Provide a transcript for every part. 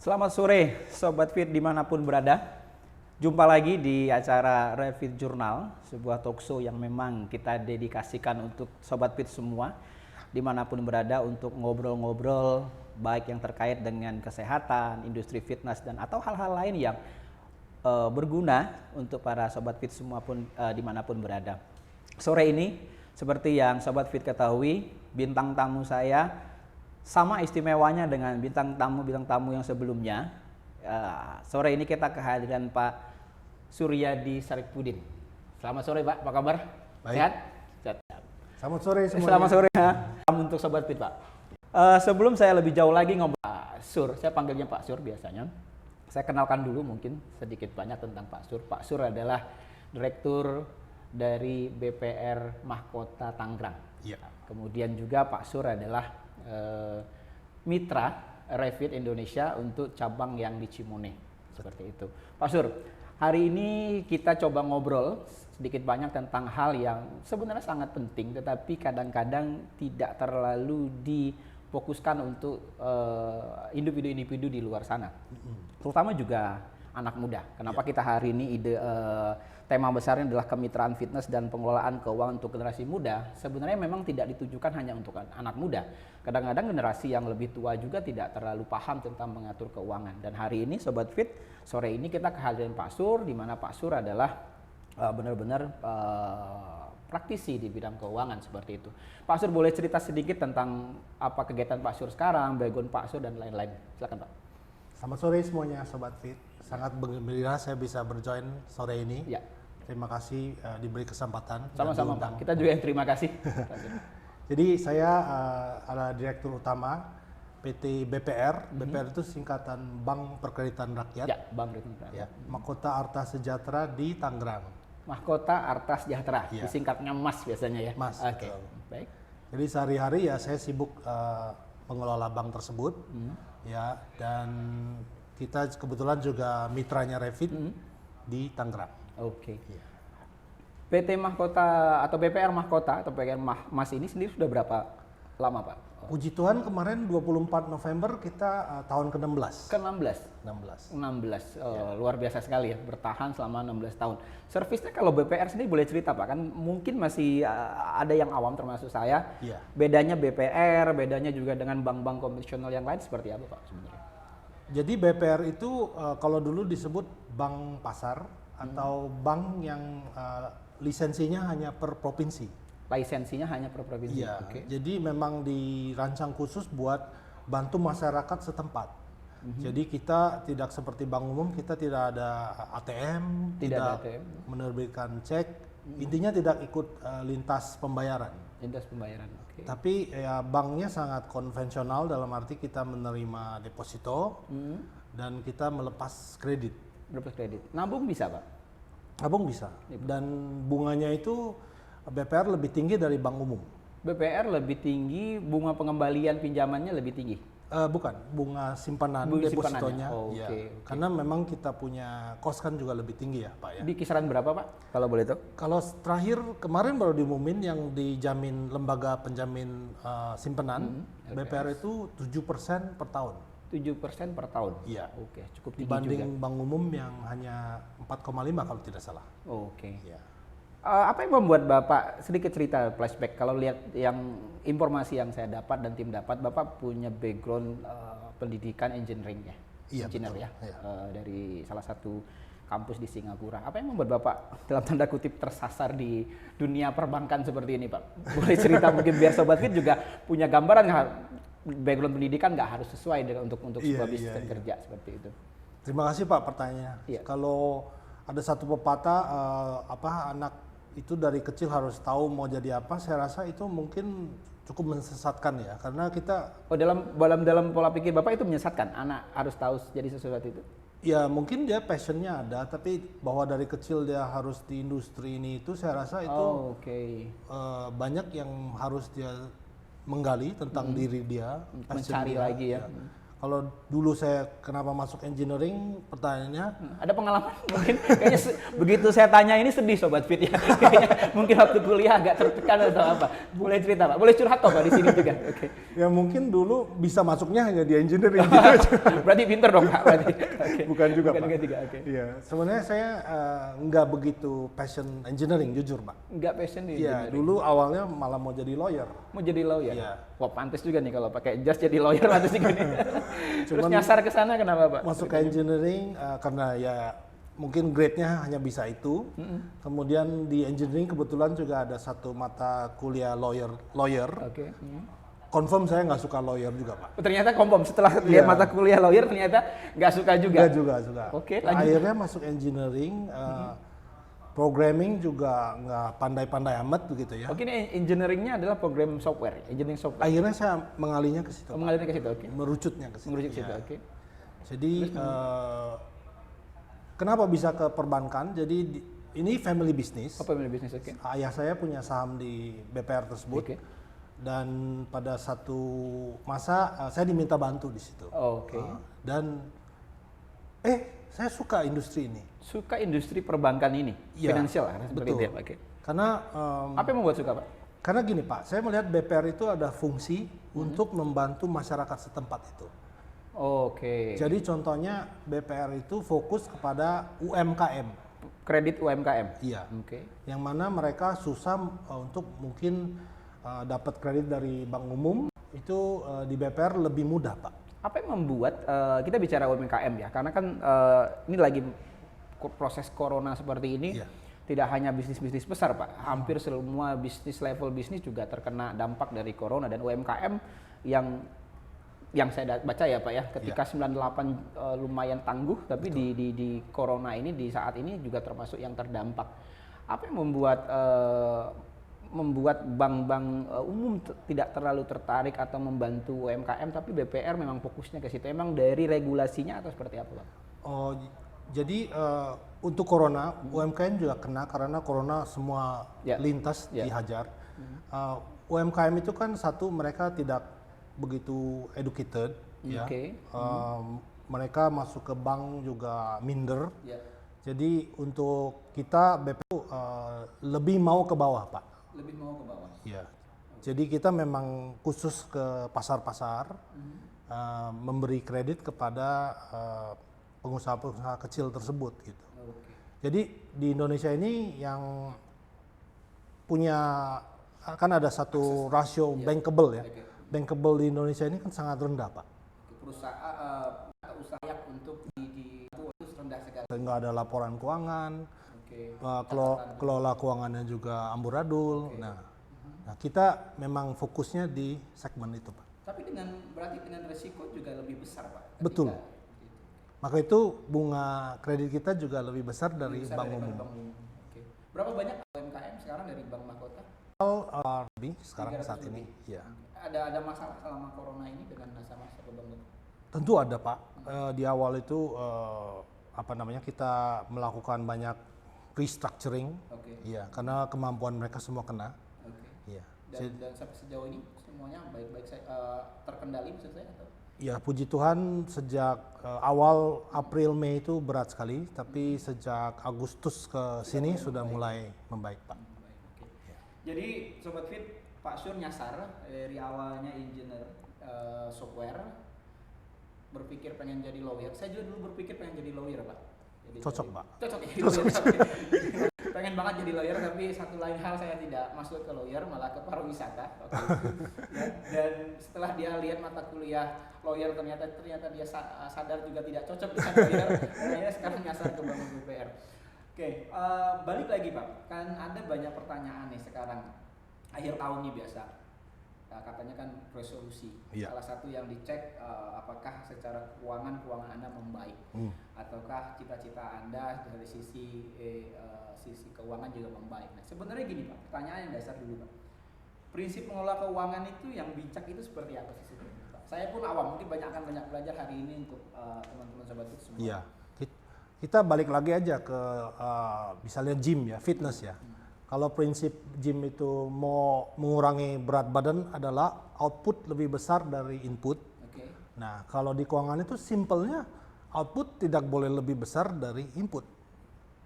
Selamat sore Sobat Fit dimanapun berada. Jumpa lagi di acara Revit Journal, sebuah talkshow yang memang kita dedikasikan untuk Sobat Fit semua dimanapun berada untuk ngobrol-ngobrol baik yang terkait dengan kesehatan, industri fitness dan atau hal-hal lain yang berguna untuk para Sobat Fit semua pun dimanapun berada. Sore ini seperti yang Sobat Fit ketahui, bintang tamu saya sama istimewanya dengan bintang tamu yang sebelumnya. Sore ini kita kehadiran Pak Suryadi Saripudin. Selamat sore Pak, apa kabar? Baik. Sehat? Sehat. Selamat sore semuanya. Selamat sore ya. Untuk Sobat Fit Pak. Sebelum saya lebih jauh lagi ngobrol Pak Sur, saya panggilnya Pak Sur biasanya. Saya kenalkan dulu mungkin sedikit banyak tentang Pak Sur. Pak Sur adalah Direktur dari BPR Mahkota Tangerang. Iya. Kemudian juga Pak Sur adalah mitra Revit Indonesia untuk cabang yang di Cimone. Seperti itu. Pak Sur, hari ini kita coba ngobrol sedikit banyak tentang hal yang sebenarnya sangat penting tetapi kadang-kadang tidak terlalu difokuskan untuk individu-individu di luar sana. Terutama juga anak muda. Kenapa kita hari ini tema besarnya adalah kemitraan fitness dan pengelolaan keuangan untuk generasi muda. Sebenarnya memang tidak ditujukan hanya untuk anak muda. Kadang-kadang generasi yang lebih tua juga tidak terlalu paham tentang mengatur keuangan. Dan hari ini Sobat Fit, sore ini kita kehadiran Pak Sur, di mana Pak Sur adalah benar-benar praktisi di bidang keuangan seperti itu. Pak Sur boleh cerita sedikit tentang apa kegiatan Pak Sur sekarang, background Pak Sur dan lain-lain. Silakan Pak. Selamat sore semuanya Sobat Fit. Sangat gembira saya bisa berjoin sore ini. Ya. Terima kasih diberi kesempatan. Sama-sama Pak. Kita juga yang terima kasih. Jadi saya adalah Direktur Utama PT BPR. BPR itu singkatan Bank Perkreditan Rakyat. Ya, Bank Perkreditan Rakyat. Ya, Mahkota Arta Sejahtera di Tangerang. Mahkota Arta Sejahtera, Ya. disingkatnya MAS biasanya ya. MAS. Oke. Betul. Baik. Jadi sehari-hari ya saya sibuk mengelola bank tersebut. Ya, dan kita kebetulan juga mitranya Revit di Tangerang. Oke. Ya. PT Mahkota atau BPR Mahkota atau BPR MAS ini sendiri sudah berapa lama Pak? Puji Tuhan kemarin 24 November kita tahun ke-16. Ke-16. 16. Luar biasa sekali ya, bertahan selama 16 tahun. Servisnya kalau BPR sendiri boleh cerita Pak, kan mungkin masih ada yang awam termasuk saya. Iya. Bedanya BPR, bedanya juga dengan bank-bank konvensional yang lain seperti apa Pak sebenarnya? Jadi BPR itu kalau dulu disebut bank pasar atau bank yang lisensinya hanya per provinsi. Lisensinya hanya per provinsi. Iya. Oke. Jadi memang dirancang khusus buat bantu masyarakat setempat. Jadi kita tidak seperti bank umum, kita tidak ada ATM, Tidak ada ATM. menerbitkan cek. Intinya tidak ikut lintas pembayaran. Lintas pembayaran. Oke. Tapi ya banknya sangat konvensional dalam arti kita menerima deposito dan kita melepas kredit. Berapa kredit? Nabung bisa Pak? Nabung bisa. Dan bunganya itu BPR lebih tinggi dari bank umum. BPR lebih tinggi, bunga pengembalian pinjamannya lebih tinggi. Bukan, bunga simpanan Bunga depositonya. simpanannya. Oh, Ya. oke. Karena memang kita punya kos kan juga lebih tinggi ya Pak ya. Di kisaran berapa Pak? Kalau boleh tahu? Kalau terakhir kemarin baru diumumin yang dijamin lembaga penjamin simpanan BPR itu 7% per tahun. 7% per tahun? Iya. Oke, cukup tinggi Dibanding juga. bank umum yang hanya 4,5 kalau tidak salah. Oke. Ya. Apa yang membuat Bapak, sedikit cerita flashback, kalau lihat yang informasi yang saya dapat dan tim dapat, Bapak punya background pendidikan engineering ya? Iya, Engineer betul. ya? Iya. Dari salah satu kampus di Singapura. Apa yang membuat Bapak dalam tanda kutip tersasar di dunia perbankan seperti ini Pak? Boleh cerita mungkin biar Sobat Fit juga punya gambaran, background pendidikan nggak harus sesuai dengan untuk sebuah bisnis dan kerja seperti itu. Terima kasih Pak pertanyaannya. Iya. Kalau ada satu pepatah anak itu dari kecil harus tahu mau jadi apa, saya rasa itu mungkin cukup mensesatkan ya, karena kita dalam pola pikir Bapak itu menyesatkan anak harus tahu jadi sesuatu itu. ya mungkin dia passionnya ada, tapi bahwa dari kecil dia harus di industri ini itu saya rasa itu banyak yang harus dia menggali tentang diri dia, mencari passion dia, lagi ya. Kalau dulu saya kenapa masuk engineering, pertanyaannya Ada pengalaman mungkin kayaknya begitu saya tanya ini sedih Sobat Fit ya. Kayaknya mungkin waktu kuliah agak tertekan atau apa. Boleh cerita Pak? Boleh curhat kok Pak di sini juga. Oke. ya mungkin dulu bisa masuknya hanya di engineering gitu aja. Berarti pinter dong Pak berarti. Oke. Bukan juga Bukan Pak. ketiga, oke. Iya, sebenarnya saya nggak begitu passion engineering jujur Pak. Enggak passion di Iya, engineering. dulu awalnya malah mau jadi lawyer. Mau jadi lawyer. Iya. Wah, pantas juga nih kalau pakai jas jadi lawyer pantas juga nih. Terus Cuman nyasar ke sana kenapa, Pak? Masuk ke engineering karena ya mungkin grade-nya hanya bisa itu. Kemudian di engineering kebetulan juga ada satu mata kuliah lawyer. Oke. Confirm saya nggak suka lawyer juga Pak. Ternyata kompom setelah Iya. lihat mata kuliah lawyer ternyata nggak suka juga. Nggak juga suka. Oke, lanjut. Akhirnya masuk engineering, programming juga nggak pandai-pandai amat begitu ya. Oke, ini engineeringnya adalah program software, engineering software. Akhirnya saya mengalihnya ke situ, Oh, mengalirnya ke situ, oke. merucutnya ke situ. Mengerucut ke ya. situ, oke. Jadi kenapa bisa ke perbankan? Jadi ini family business. Apa family business, oke? Ayah saya punya saham di BPR tersebut. Oke. Dan pada satu masa saya diminta bantu di situ. Oke. Dan saya suka industri ini. Suka industri perbankan ini, Iya, finansial seperti betul. itu ya, Pak, oke. Karena Apa yang membuat suka, Pak? karena gini Pak, saya melihat BPR itu ada fungsi untuk membantu masyarakat setempat itu. Oke. Jadi contohnya BPR itu fokus kepada UMKM. Kredit UMKM. Iya. Oke. Yang mana mereka susah untuk mungkin dapat kredit dari bank umum, itu di BPR lebih mudah Pak. Apa yang membuat kita bicara UMKM ya? Karena kan ini lagi proses corona seperti ini. Iya. Tidak hanya bisnis-bisnis besar Pak, hampir semua bisnis level bisnis juga terkena dampak dari corona dan UMKM yang saya baca ya Pak ya, ketika 98 lumayan tangguh, tapi di corona ini di saat ini juga termasuk yang terdampak. Apa yang membuat bank-bank umum tidak terlalu tertarik atau membantu UMKM, tapi BPR memang fokusnya ke situ. Emang dari regulasinya atau seperti apa Pak? Oh, jadi untuk corona UMKM juga kena karena corona semua Ya. lintas Ya. dihajar. UMKM itu kan satu mereka tidak begitu educated, ya. Oke. Mereka masuk ke bank juga minder. Ya. Jadi untuk kita BPU lebih mau ke bawah Pak. Lebih mau ke bawah. Ya. Jadi kita memang khusus ke pasar-pasar memberi kredit kepada pengusaha-pengusaha kecil tersebut gitu. Oke. Jadi di Indonesia ini yang punya kan ada satu rasio bankable ya. Oke. Bankable di Indonesia ini kan sangat rendah Pak. Perusahaan usaha untuk di itu rendah sekali. Nggak ada laporan keuangan, Oke. kelola keuangannya juga amburadul. Nah, kita memang fokusnya di segmen itu Pak. Tapi berarti dengan resiko juga lebih besar Pak. Betul. Maka itu bunga kredit kita juga lebih besar dari bank umum. Oke. Berapa banyak UMKM sekarang dari Bank Mahkota? Lebih sekarang 300 saat ini, lebih. ya. Ada masalah selama corona ini dengan nasabah Bank Mahkota? Tentu ada Pak. Di awal itu kita melakukan banyak restructuring, Oke. ya, karena kemampuan mereka semua kena. Oke. Ya. Dan sampai sejauh ini semuanya baik-baik terkendali maksud saya atau? Ya puji Tuhan sejak awal April Mei itu berat sekali, tapi sejak Agustus ke sini sudah mulai membaik Pak. Oke. Jadi Sobat Fit, Pak Syur nyasar dari awalnya engineer software, berpikir pengen jadi lawyer. Saya juga dulu berpikir pengen jadi lawyer Pak. Cocok Pak. Cocok ya. Lawyer, pengen banget jadi lawyer, tapi satu lain hal saya tidak masuk ke lawyer, malah ke pariwisata. Oke. Ya, dan setelah dia lihat mata kuliah lawyer ternyata dia sadar juga tidak cocok dengan lawyer, akhirnya sekarang nyasar ke Bank BPR. Oke, balik lagi Pak, kan ada banyak pertanyaan nih sekarang akhir tahun nih biasa. Katanya kan resolusi. Iya. Salah satu yang dicek apakah secara keuangan Anda membaik, ataukah cita-cita Anda dari sisi keuangan juga membaik. Nah, sebenarnya gini Pak, pertanyaan yang dasar dulu Pak. Prinsip mengelola keuangan itu yang bijak itu seperti apa sih sebenarnya Pak? Saya pun awam, mungkin banyak belajar hari ini untuk teman-teman sobat itu semua. Iya. Kita balik lagi aja ke misalnya gym ya, fitness ya. Kalau prinsip gym itu mau mengurangi berat badan adalah output lebih besar dari input. Oke. Nah, kalau di keuangan itu simpelnya output tidak boleh lebih besar dari input.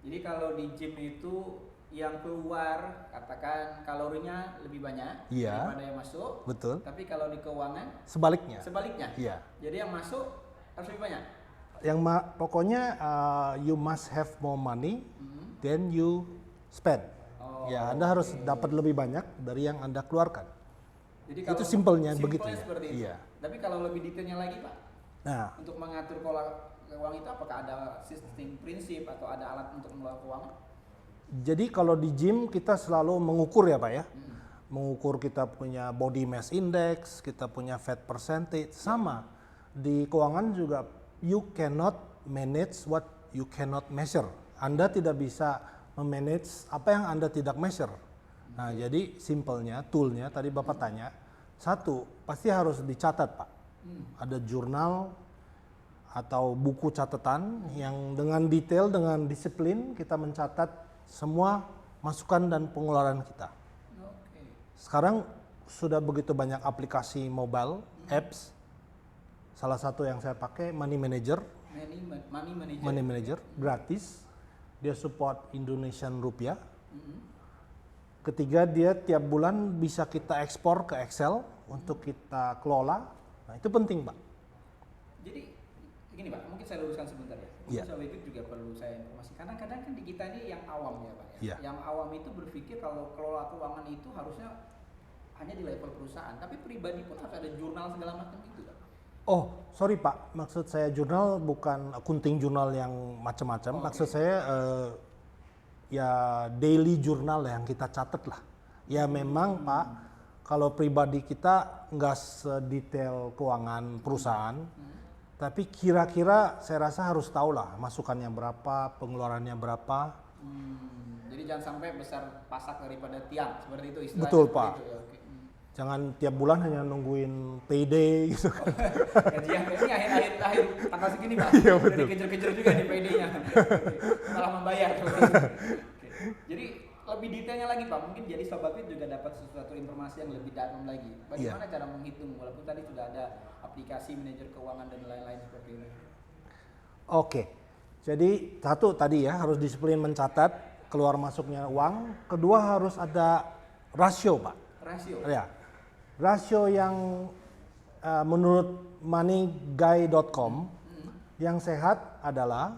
Jadi kalau di gym itu yang keluar katakan kalorinya lebih banyak Iya. daripada yang masuk. Betul. Tapi kalau di keuangan Sebaliknya. sebaliknya. Iya. Jadi yang masuk harus lebih banyak. Pokoknya you must have more money than you spend. Ya, Anda harus dapat lebih banyak dari yang Anda keluarkan. Jadi Itu simpelnya begitu ya. seperti itu. Iya. Tapi kalau lebih detailnya lagi Pak, Nah, untuk mengatur pola keuangan itu apakah ada sistem prinsip atau ada alat untuk mengelola keuangan? jadi kalau di gym kita selalu mengukur ya Pak ya. Mengukur kita punya body mass index, kita punya fat percentage, sama. Di keuangan juga you cannot manage what you cannot measure. Anda tidak bisa memanage apa yang Anda tidak measure. Nah, jadi simpelnya, toolnya tadi Bapak tanya, satu, pasti harus dicatat Pak. Ada jurnal atau buku catatan yang dengan detail, dengan disiplin kita mencatat semua masukan dan pengeluaran kita. Sekarang sudah begitu banyak aplikasi mobile, apps. Salah satu yang saya pakai Money Manager. Money Manager gratis. Dia support Indonesian rupiah. Ketiga, dia tiap bulan bisa kita ekspor ke Excel untuk kita kelola. Nah, itu penting, Pak. Jadi gini Pak, mungkin saya luruskan sebentar ya. Iya. Mungkin Sobat juga perlu saya informasi. Karena kadang kan di kita ini yang awam ya Pak ya. Iya. Yang awam itu berpikir kalau kelola keuangan itu harusnya hanya di level perusahaan, tapi pribadi pun harus ada jurnal segala macam gitu Pak. Oh, sorry Pak, maksud saya jurnal bukan kunting jurnal yang macam-macam. Maksud saya ya daily jurnal yang kita catat lah. Ya memang Pak, kalau pribadi kita nggak sedetail keuangan perusahaan, tapi kira-kira saya rasa harus tahu lah masukannya berapa, pengeluarannya berapa. Jadi jangan sampai besar pasak daripada tiang, seperti itu istilahnya. Betul, seperti Pak. itu, ya, oke. Jangan tiap bulan hanya nungguin payday gitu kan. Gajian ini akhir tanggal segini Pak. Iya, betul. Jadi kejar-kejar juga di PD-nya. Malah membayar. Oke. Jadi lebih detailnya lagi Pak, mungkin jadi Sobat Fit juga dapat sesuatu informasi yang lebih dalam lagi. Bagaimana cara menghitung, walaupun tadi sudah ada aplikasi manajer keuangan dan lain-lain seperti ini. Oke, jadi satu tadi ya harus disiplin mencatat keluar masuknya uang. Kedua harus ada rasio Pak. Rasio. Ya, rasio yang menurut moneyguy.com yang sehat adalah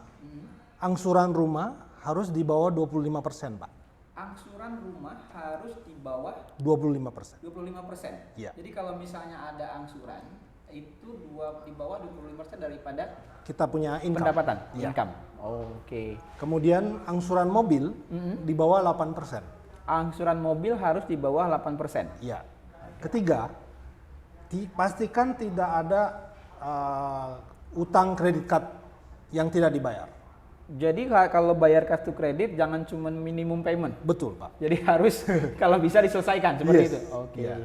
angsuran rumah harus di bawah 25% Pak. Angsuran rumah harus di bawah 25%. 25%. Iya. Jadi kalau misalnya ada angsuran itu di bawah 25% daripada Kita punya income. pendapatan, Iya. income. Oke. Kemudian angsuran mobil di bawah 8%. Angsuran mobil harus di bawah 8%. Ya. Ketiga, pastikan tidak ada utang kredit card yang tidak dibayar. Jadi kalau bayar kartu kredit jangan cuma minimum payment. Betul, Pak. Jadi harus kalau bisa diselesaikan seperti Yes. itu. Oke. Iya.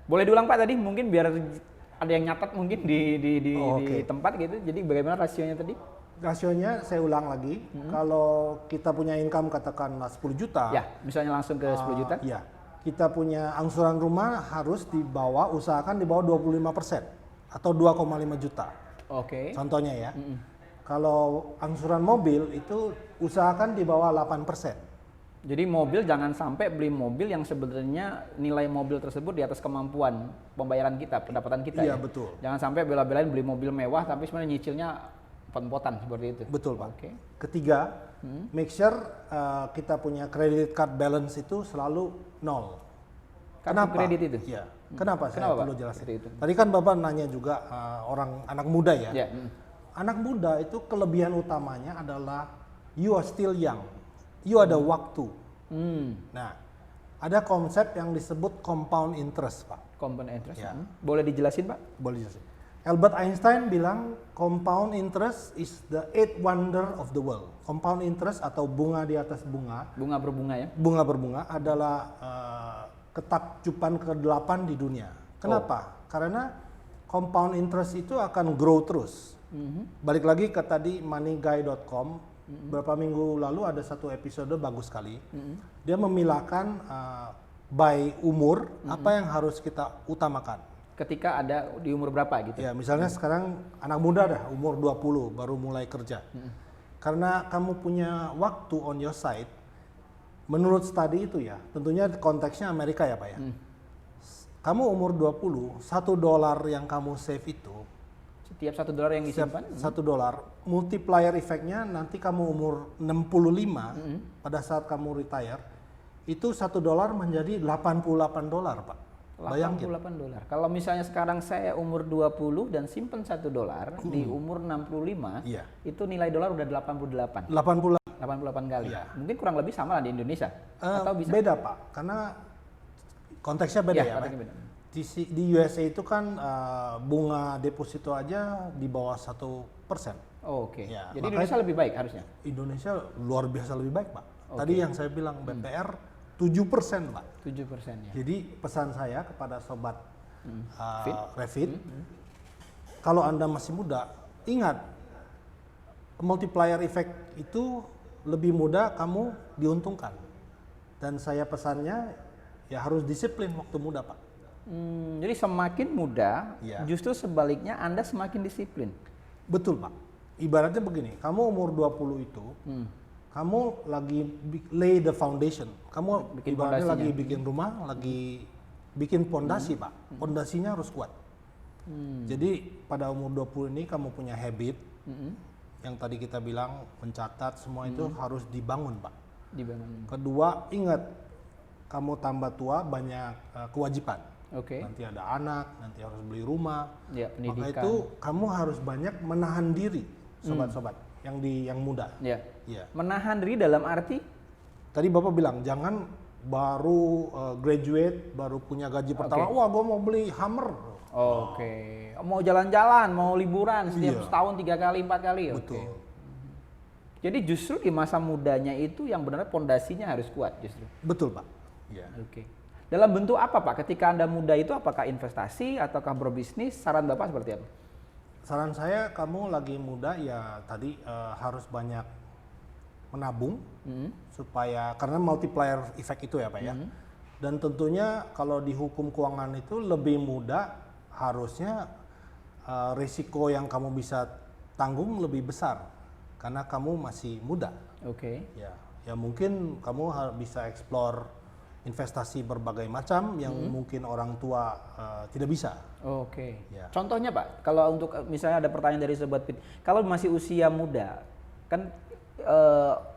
Boleh diulang Pak tadi mungkin biar ada yang nyatat mungkin di Oke. tempat gitu. Jadi bagaimana rasionya tadi? Rasionya saya ulang lagi, kalau kita punya income katakanlah 10 juta. Ya, misalnya langsung ke 10 juta. Ya, kita punya angsuran rumah harus usahakan di bawah 25% atau 2,5 juta. Oke. Contohnya ya. Kalau angsuran mobil itu usahakan di bawah 8%. Jadi mobil jangan sampai beli mobil yang sebenarnya nilai mobil tersebut di atas kemampuan pembayaran kita, pendapatan kita. Iya, ya. betul. Jangan sampai bela-belain beli mobil mewah tapi sebenarnya nyicilnya pot-potan seperti itu. Betul, Pak. Oke. Ketiga, make sure kita punya credit card balance itu selalu 0. Kartu kredit itu. Iya. Kenapa saya Kenapa, perlu Pak? jelasin? Seperti itu. Tadi kan Bapak nanya juga orang anak muda ya. Ya. Anak muda itu kelebihan utamanya adalah you are still young. You ada waktu. Nah, ada konsep yang disebut compound interest, Pak. Compound interest. Ya. Boleh dijelasin, Pak? Boleh dijelasin. Albert Einstein bilang compound interest is the eighth wonder of the world. Compound interest atau bunga di atas bunga, Bunga berbunga ya. bunga berbunga adalah ketakjuban ke-8 di dunia. Kenapa? Karena compound interest itu akan grow terus. Balik lagi ke tadi moneyguy.com, beberapa minggu lalu ada satu episode bagus sekali. Dia memilahkan by umur apa yang harus kita utamakan. ketika ada di umur berapa gitu. Ya, misalnya sekarang anak muda dah umur 20 baru mulai kerja. Karena kamu punya waktu on your side, menurut studi itu ya, tentunya konteksnya Amerika ya Pak ya. Kamu umur 20, $1 yang kamu save itu, Setiap $1 yang disimpan, $1, multiplier efeknya nanti kamu umur 65, pada saat kamu retire, itu $1 menjadi $88 Pak. Bayangin. $88. Kalau misalnya sekarang saya umur 20 dan simpen $1 di umur 65, Iya. itu nilai dolar udah 88. 88 kali. Iya. Mungkin kurang lebih sama lah di Indonesia. Atau bisa beda Pak, karena konteksnya beda ya Pak. konteksnya beda. Di USA itu kan bunga deposito aja di bawah 1%. Oh, oke. Ya, Jadi makanya- Indonesia lebih baik harusnya. Indonesia luar biasa lebih baik Pak. Oke. Tadi yang saya bilang BPR 7% Pak. 7% ya. Jadi pesan saya kepada sobat Fit. Refit, kalau Anda masih muda, ingat multiplier effect itu lebih mudah kamu diuntungkan. Dan saya pesannya ya harus disiplin waktu muda Pak. Jadi semakin muda, Iya. justru sebaliknya Anda semakin disiplin. Betul Pak. Ibaratnya begini, kamu umur 20 itu, kamu lagi lay the foundation. Kamu Bikin ibaratnya pondasinya. lagi bikin rumah, lagi bikin pondasi Pak. Pondasinya harus kuat. Jadi pada umur 20 ini kamu punya habit, yang tadi kita bilang mencatat semua itu harus dibangun Pak. Dibangun. Kedua, ingat kamu tambah tua banyak kewajiban. Oke. Nanti ada anak, nanti harus beli rumah. Ya, Maka pendidikan. itu kamu harus banyak menahan diri, sobat-sobat yang muda. Ya. Iya. Menahan diri dalam arti Tadi Bapak bilang jangan baru graduate, baru punya gaji pertama, wah gue mau beli Hummer. oke. Mau jalan-jalan, mau liburan setiap Iya. setahun 3 kali, 4 kali. Oke. Betul. Jadi justru di masa mudanya itu yang benar pondasinya harus kuat justru. Betul Pak. Iya. Oke. Dalam bentuk apa Pak? Ketika Anda muda itu apakah investasi ataukah berbisnis? Saran Bapak seperti apa? Saran saya kamu lagi muda ya tadi harus banyak menabung supaya karena multiplier effect itu ya Pak ya. Dan tentunya kalau di hukum keuangan itu lebih mudah harusnya risiko yang kamu bisa tanggung lebih besar karena kamu masih muda. Oke. Ya mungkin kamu bisa explore investasi berbagai macam yang mungkin orang tua tidak bisa. Oke. Ya. Contohnya Pak, kalau untuk misalnya ada pertanyaan dari Sobat Fit, kalau masih usia muda, kan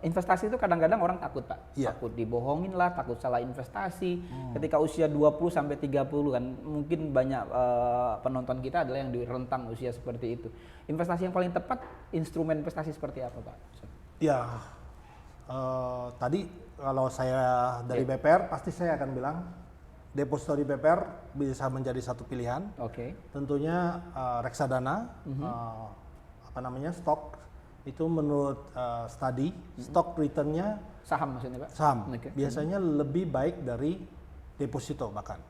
investasi itu kadang-kadang orang takut Pak. Iya. Takut dibohongin lah, takut salah investasi. Ketika usia 20 sampai 30 kan mungkin banyak penonton kita adalah yang di rentang usia seperti itu. Investasi yang paling tepat, instrumen investasi seperti apa Pak? Ya tadi kalau saya dari BPR pasti saya akan bilang deposito di BPR bisa menjadi satu pilihan. Oke. Tentunya reksadana, stok itu menurut studi stock returnnya Saham maksudnya Pak? saham Oke. biasanya lebih baik dari deposito bahkan.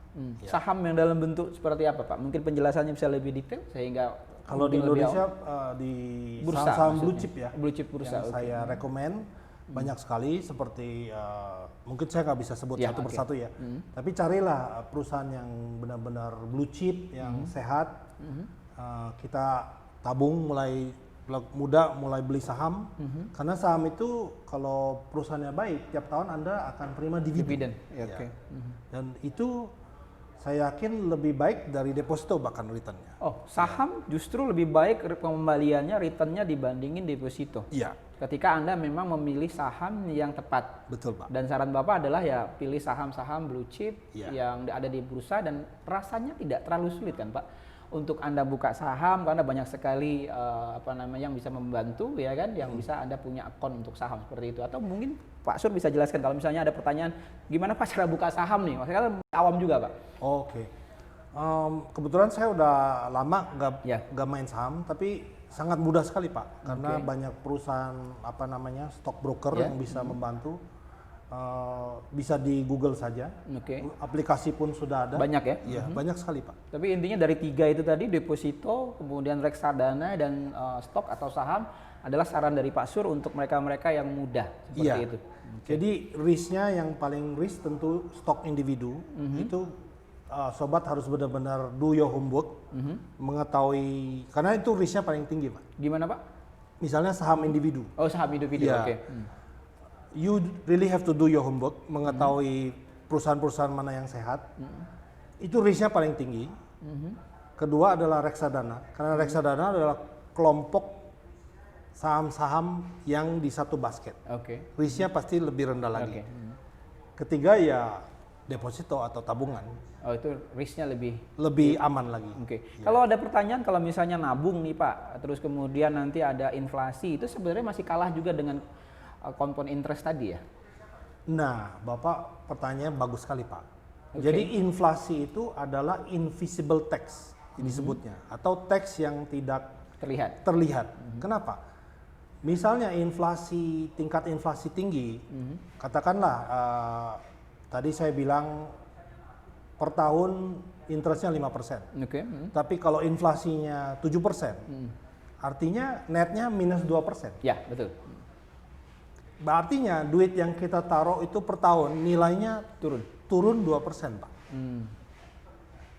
Ya. Saham yang dalam bentuk seperti apa Pak? Mungkin penjelasannya bisa lebih detail sehingga Kalau di mungkin lebih Indonesia di Bursa saham-saham blue maksudnya. chip ya, Blue chip bursa, yang oke. saya rekomen banyak sekali seperti mungkin saya nggak bisa sebut Ya, satu oke. persatu ya, tapi carilah perusahaan yang benar-benar blue chip yang sehat. Kita tabung mulai muda mulai beli saham karena saham itu kalau perusahaannya baik tiap tahun Anda akan terima dividen. dividen. Ya, Ya. oke. Dan itu saya yakin lebih baik dari deposito bahkan returnnya. Oh, saham justru lebih baik pengembaliannya, returnnya dibandingin deposito. Iya, Ketika Anda memang memilih saham yang tepat. betul Pak. Dan saran Bapak adalah ya pilih saham-saham blue chip Iya. yang ada di bursa dan rasanya tidak terlalu sulit kan Pak. Untuk Anda buka saham karena banyak sekali yang bisa membantu ya kan, yang bisa Anda punya akun untuk saham seperti itu. Atau mungkin Pak Sur bisa jelaskan kalau misalnya ada pertanyaan gimana Pak cara buka saham nih? Maksudnya kan awam juga Pak. Oke. Kebetulan saya udah lama Ya. nggak main saham, tapi sangat mudah sekali Pak, karena Oke. banyak perusahaan stock broker Ya. yang bisa membantu. Bisa di Google saja. Oke. Aplikasi pun sudah ada. Banyak ya? Iya, banyak sekali Pak. Tapi intinya dari 3 itu tadi, deposito, kemudian reksadana dan stok atau saham adalah saran dari Pak Sur untuk mereka-mereka yang muda seperti Iya. itu. Jadi risknya yang paling risk tentu stok individu itu sobat harus benar-benar do your homework, mengetahui karena itu risknya paling tinggi, Pak. Gimana Pak? Misalnya saham individu. Oh, saham individu, Iya. oke. You really have to do your homework, mengetahui perusahaan-perusahaan mana yang sehat. Itu risknya paling tinggi. Kedua adalah reksadana, karena reksadana adalah kelompok saham-saham yang di satu basket. Oke. Risknya pasti lebih rendah lagi. Oke. Ketiga ya deposito atau tabungan, Oh, itu risknya lebih. lebih aman lagi. Oke. Kalau ada pertanyaan, kalau misalnya nabung nih Pak, terus kemudian nanti ada inflasi, itu sebenarnya masih kalah juga dengan compound interest tadi ya? Nah, Bapak pertanyaannya bagus sekali, Pak. Oke. Jadi inflasi itu adalah invisible tax disebutnya, atau tax yang tidak Terlihat. terlihat. Kenapa? Misalnya tingkat inflasi tinggi, katakanlah tadi saya bilang per tahun interestnya 5%. Oke. Tapi kalau inflasinya 7%, artinya netnya minus 2%. Ya, betul. Artinya duit yang kita taruh itu per tahun nilainya turun 2%, Pak.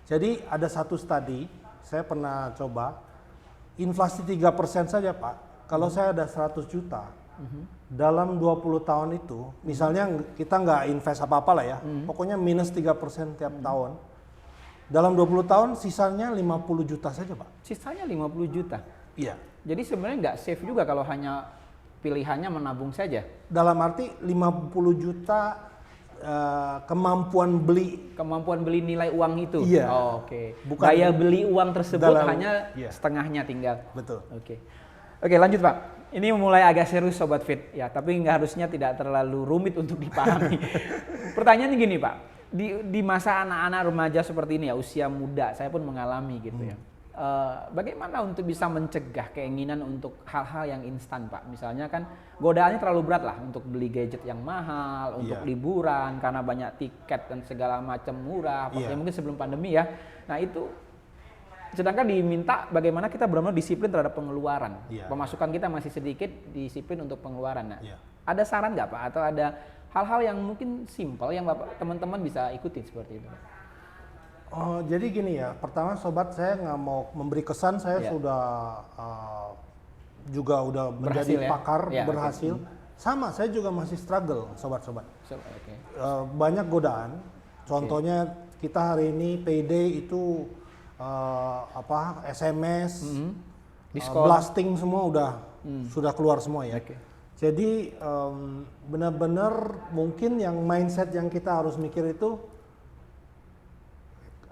Jadi ada satu studi, saya pernah coba, inflasi 3% saja, Pak. Kalau saya ada 100 juta, dalam 20 tahun itu, misalnya kita nggak invest apa-apa lah ya, pokoknya minus 3% tiap tahun. Dalam 20 tahun sisanya 50 juta saja, Pak. Sisanya 50 juta. Iya. Jadi sebenarnya nggak safe juga kalau hanya pilihannya menabung saja. Dalam arti 50 juta kemampuan beli. Kemampuan beli nilai uang itu. Iya. Oh, oke. Bukan Daya beli uang tersebut dalam- hanya iya. setengahnya tinggal. Betul. Oke. Oke, lanjut Pak. Ini mulai agak serius Sobat Fit ya, tapi nggak harusnya tidak terlalu rumit untuk dipahami. Pertanyaannya gini Pak, di masa anak-anak remaja seperti ini ya, usia muda, saya pun mengalami gitu ya. Bagaimana untuk bisa mencegah keinginan untuk hal-hal yang instan Pak? Misalnya kan godaannya terlalu berat lah untuk beli gadget yang mahal, untuk Iya. liburan karena banyak tiket dan segala macam murah, Iya. ya mungkin sebelum pandemi ya. Nah itu, sedangkan diminta bagaimana kita benar-benar disiplin terhadap pengeluaran. Iya. Pemasukan kita masih sedikit, disiplin untuk pengeluaran. Nah, Iya. ada saran nggak Pak? Atau ada hal-hal yang mungkin simpel yang Bapak teman-teman bisa ikutin seperti itu? Oh, jadi gini ya, pertama sobat, saya nggak mau memberi kesan saya Iya. sudah juga udah Berhasil menjadi ya? pakar, Iya, berhasil. Sama, saya juga masih struggle, sobat-sobat. Oke. Banyak godaan. Contohnya kita hari ini payday itu SMS, Diskon. blasting semua sudah keluar semua ya. Oke. Jadi benar-benar mungkin yang mindset yang kita harus mikir itu,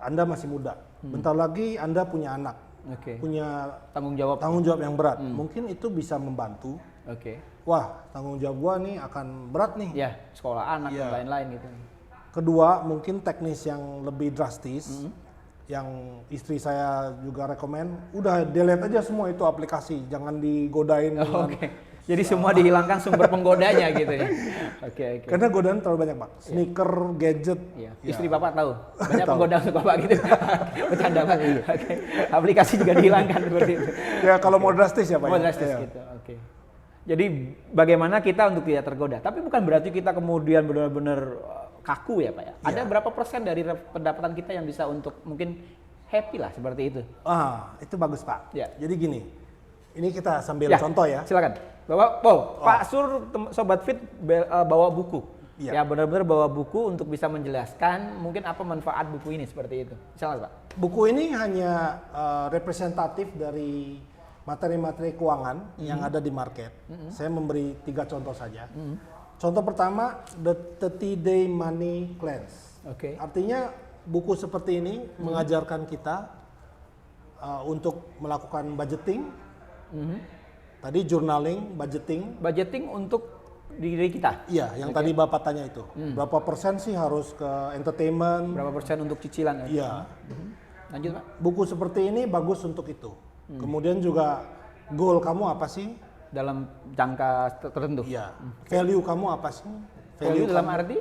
Anda masih muda, bentar lagi Anda punya anak, Oke. punya Tanggung jawab. tanggung jawab yang berat. Mungkin itu bisa membantu. Oke. Wah, tanggung jawab gua nih akan berat nih. Ya, sekolah anak Iya. dan lain-lain gitu. Kedua, mungkin teknis yang lebih drastis, yang istri saya juga rekomen, udah delete aja semua itu aplikasi, jangan digodain. Oh, dengan- oke. Jadi semua dihilangkan sumber penggodanya gitu ya. Oke, oke. Karena godaan terlalu banyak, Pak. Sneaker, gadget. Iya. Ya. Istri Bapak tahu. Banyak Tahu. penggoda untuk Bapak gitu. Bercanda Pak. Oke. Aplikasi juga dihilangkan seperti itu. Ya kalau mau drastis ya, Pak. Oh, ya. drastis Iya. gitu. Oke. Jadi bagaimana kita untuk tidak tergoda? Tapi bukan berarti kita kemudian benar-benar kaku ya, Pak ya. Ada Iya. berapa persen dari pendapatan kita yang bisa untuk mungkin happy lah seperti itu? Itu bagus, Pak. Ya. Jadi gini, ini kita sambil contoh ya. Silakan. Pak Sur, Sobat Fit bawa buku. Iya. Ya benar-benar bawa buku untuk bisa menjelaskan mungkin apa manfaat buku ini seperti itu. Silakan Pak. Buku ini hanya representatif dari materi-materi keuangan yang ada di market. Saya memberi 3 contoh saja. Contoh pertama, The 30-Day Money Cleanse. Oke. Artinya buku seperti ini mengajarkan kita untuk melakukan budgeting, tadi journaling, budgeting. Budgeting untuk diri kita. Iya, yang tadi Bapak tanya itu. Berapa persen sih harus ke entertainment? Berapa persen untuk cicilan? Iya. Lanjut Pak. Buku seperti ini bagus untuk itu. Kemudian juga goal kamu apa sih? Dalam jangka tertentu. Iya. Value kamu apa sih? Value dalam kamu- arti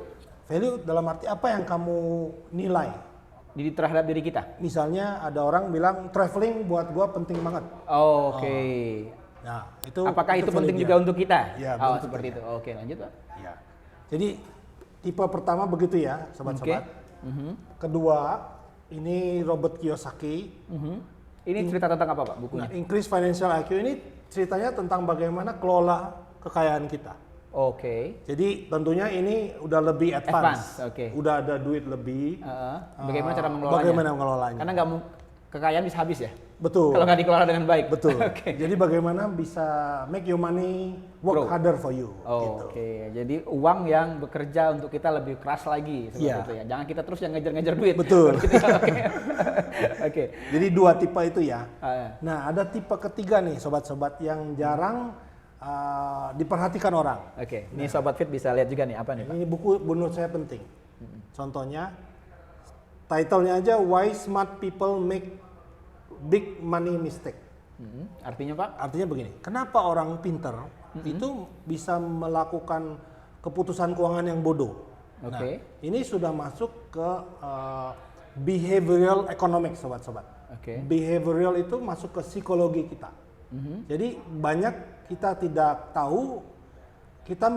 Value dalam arti apa yang kamu nilai? terhadap diri kita. Misalnya ada orang bilang traveling buat gua penting banget. Oke. Nah, itu Apakah itu value penting dia. juga untuk kita? Iya, Oh, betul. seperti itu. Oke, lanjut Pak. Iya. Jadi tipe pertama begitu ya, sobat-sobat. Mhm. Kedua, Ini Robert Kiyosaki. Ini cerita tentang apa Pak bukunya? Nah, Increase Financial IQ ini ceritanya tentang bagaimana kelola kekayaan kita. Oke. Jadi tentunya ini udah lebih advance. Oke. Udah ada duit lebih. Bagaimana cara mengelolanya? Bagaimana mengelolanya? Karena nggak kekayaan bisa habis ya. Betul. Kalau nggak dikelola dengan baik. Betul. Oke. Jadi bagaimana bisa make your money work Grow. harder for you. Gitu. Oke, jadi uang yang bekerja untuk kita lebih keras lagi seperti Iya. itu ya. Jangan kita terus yang ngejar-ngejar duit. Betul. Gitu ya, Oke. Oke. Jadi dua tipe itu ya. Ah, Nah, ada tipe ketiga nih sobat-sobat yang jarang diperhatikan orang. Oke, ini Sobat Fit bisa lihat juga nih apa nih Pak? Ini buku menurut saya penting. Contohnya, title-nya aja Why Smart People Make Big Money Mistake. Artinya Pak? Artinya begini, kenapa orang pinter itu bisa melakukan keputusan keuangan yang bodoh? Oke. Nah, ini sudah masuk ke behavioral economics, sobat-sobat. Oke. Behavioral itu masuk ke psikologi kita. Jadi banyak kita tidak tahu kita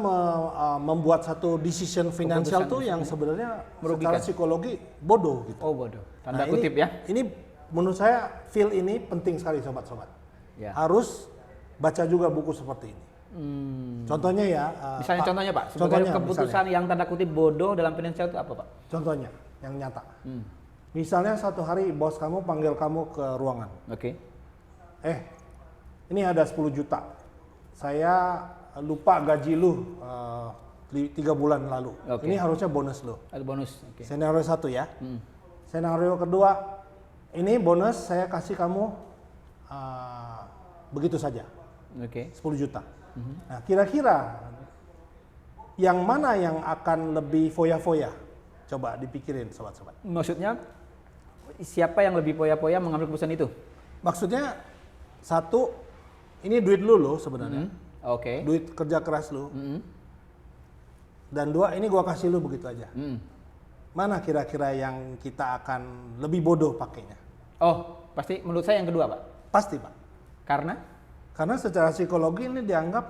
membuat satu decision finansial tuh yang sebenarnya merugikan. secara psikologi bodoh gitu. Oh bodoh. Tanda Nah, kutip ya. Ini menurut saya feel ini penting sekali sobat-sobat. Ya. Harus baca juga buku seperti ini. Contohnya ya. Misalnya contohnya Pak, sebagai contohnya, keputusan yang tanda kutip bodoh dalam finansial itu apa Pak? Contohnya yang nyata. Misalnya satu hari bos kamu panggil kamu ke ruangan. Oke. Ini ada 10 juta. Saya lupa gaji lu 3 bulan lalu. Oke. Ini harusnya bonus lu. Ada bonus. Oke. Senario 1 ya. Senario kedua, ini bonus saya kasih kamu begitu saja. Oke. 10 juta. Nah, kira-kira yang mana yang akan lebih foya-foya? Coba dipikirin sobat-sobat. Maksudnya siapa yang lebih poya-poya mengambil keputusan itu? Maksudnya satu, ini duit lu loh sebenarnya. Oke. Duit kerja keras lu. Dan dua, ini gua kasih lu begitu aja. Mana kira-kira yang kita akan lebih bodoh pakainya? Oh, pasti menurut saya yang kedua Pak. Pasti, Pak. Karena? Karena secara psikologi ini dianggap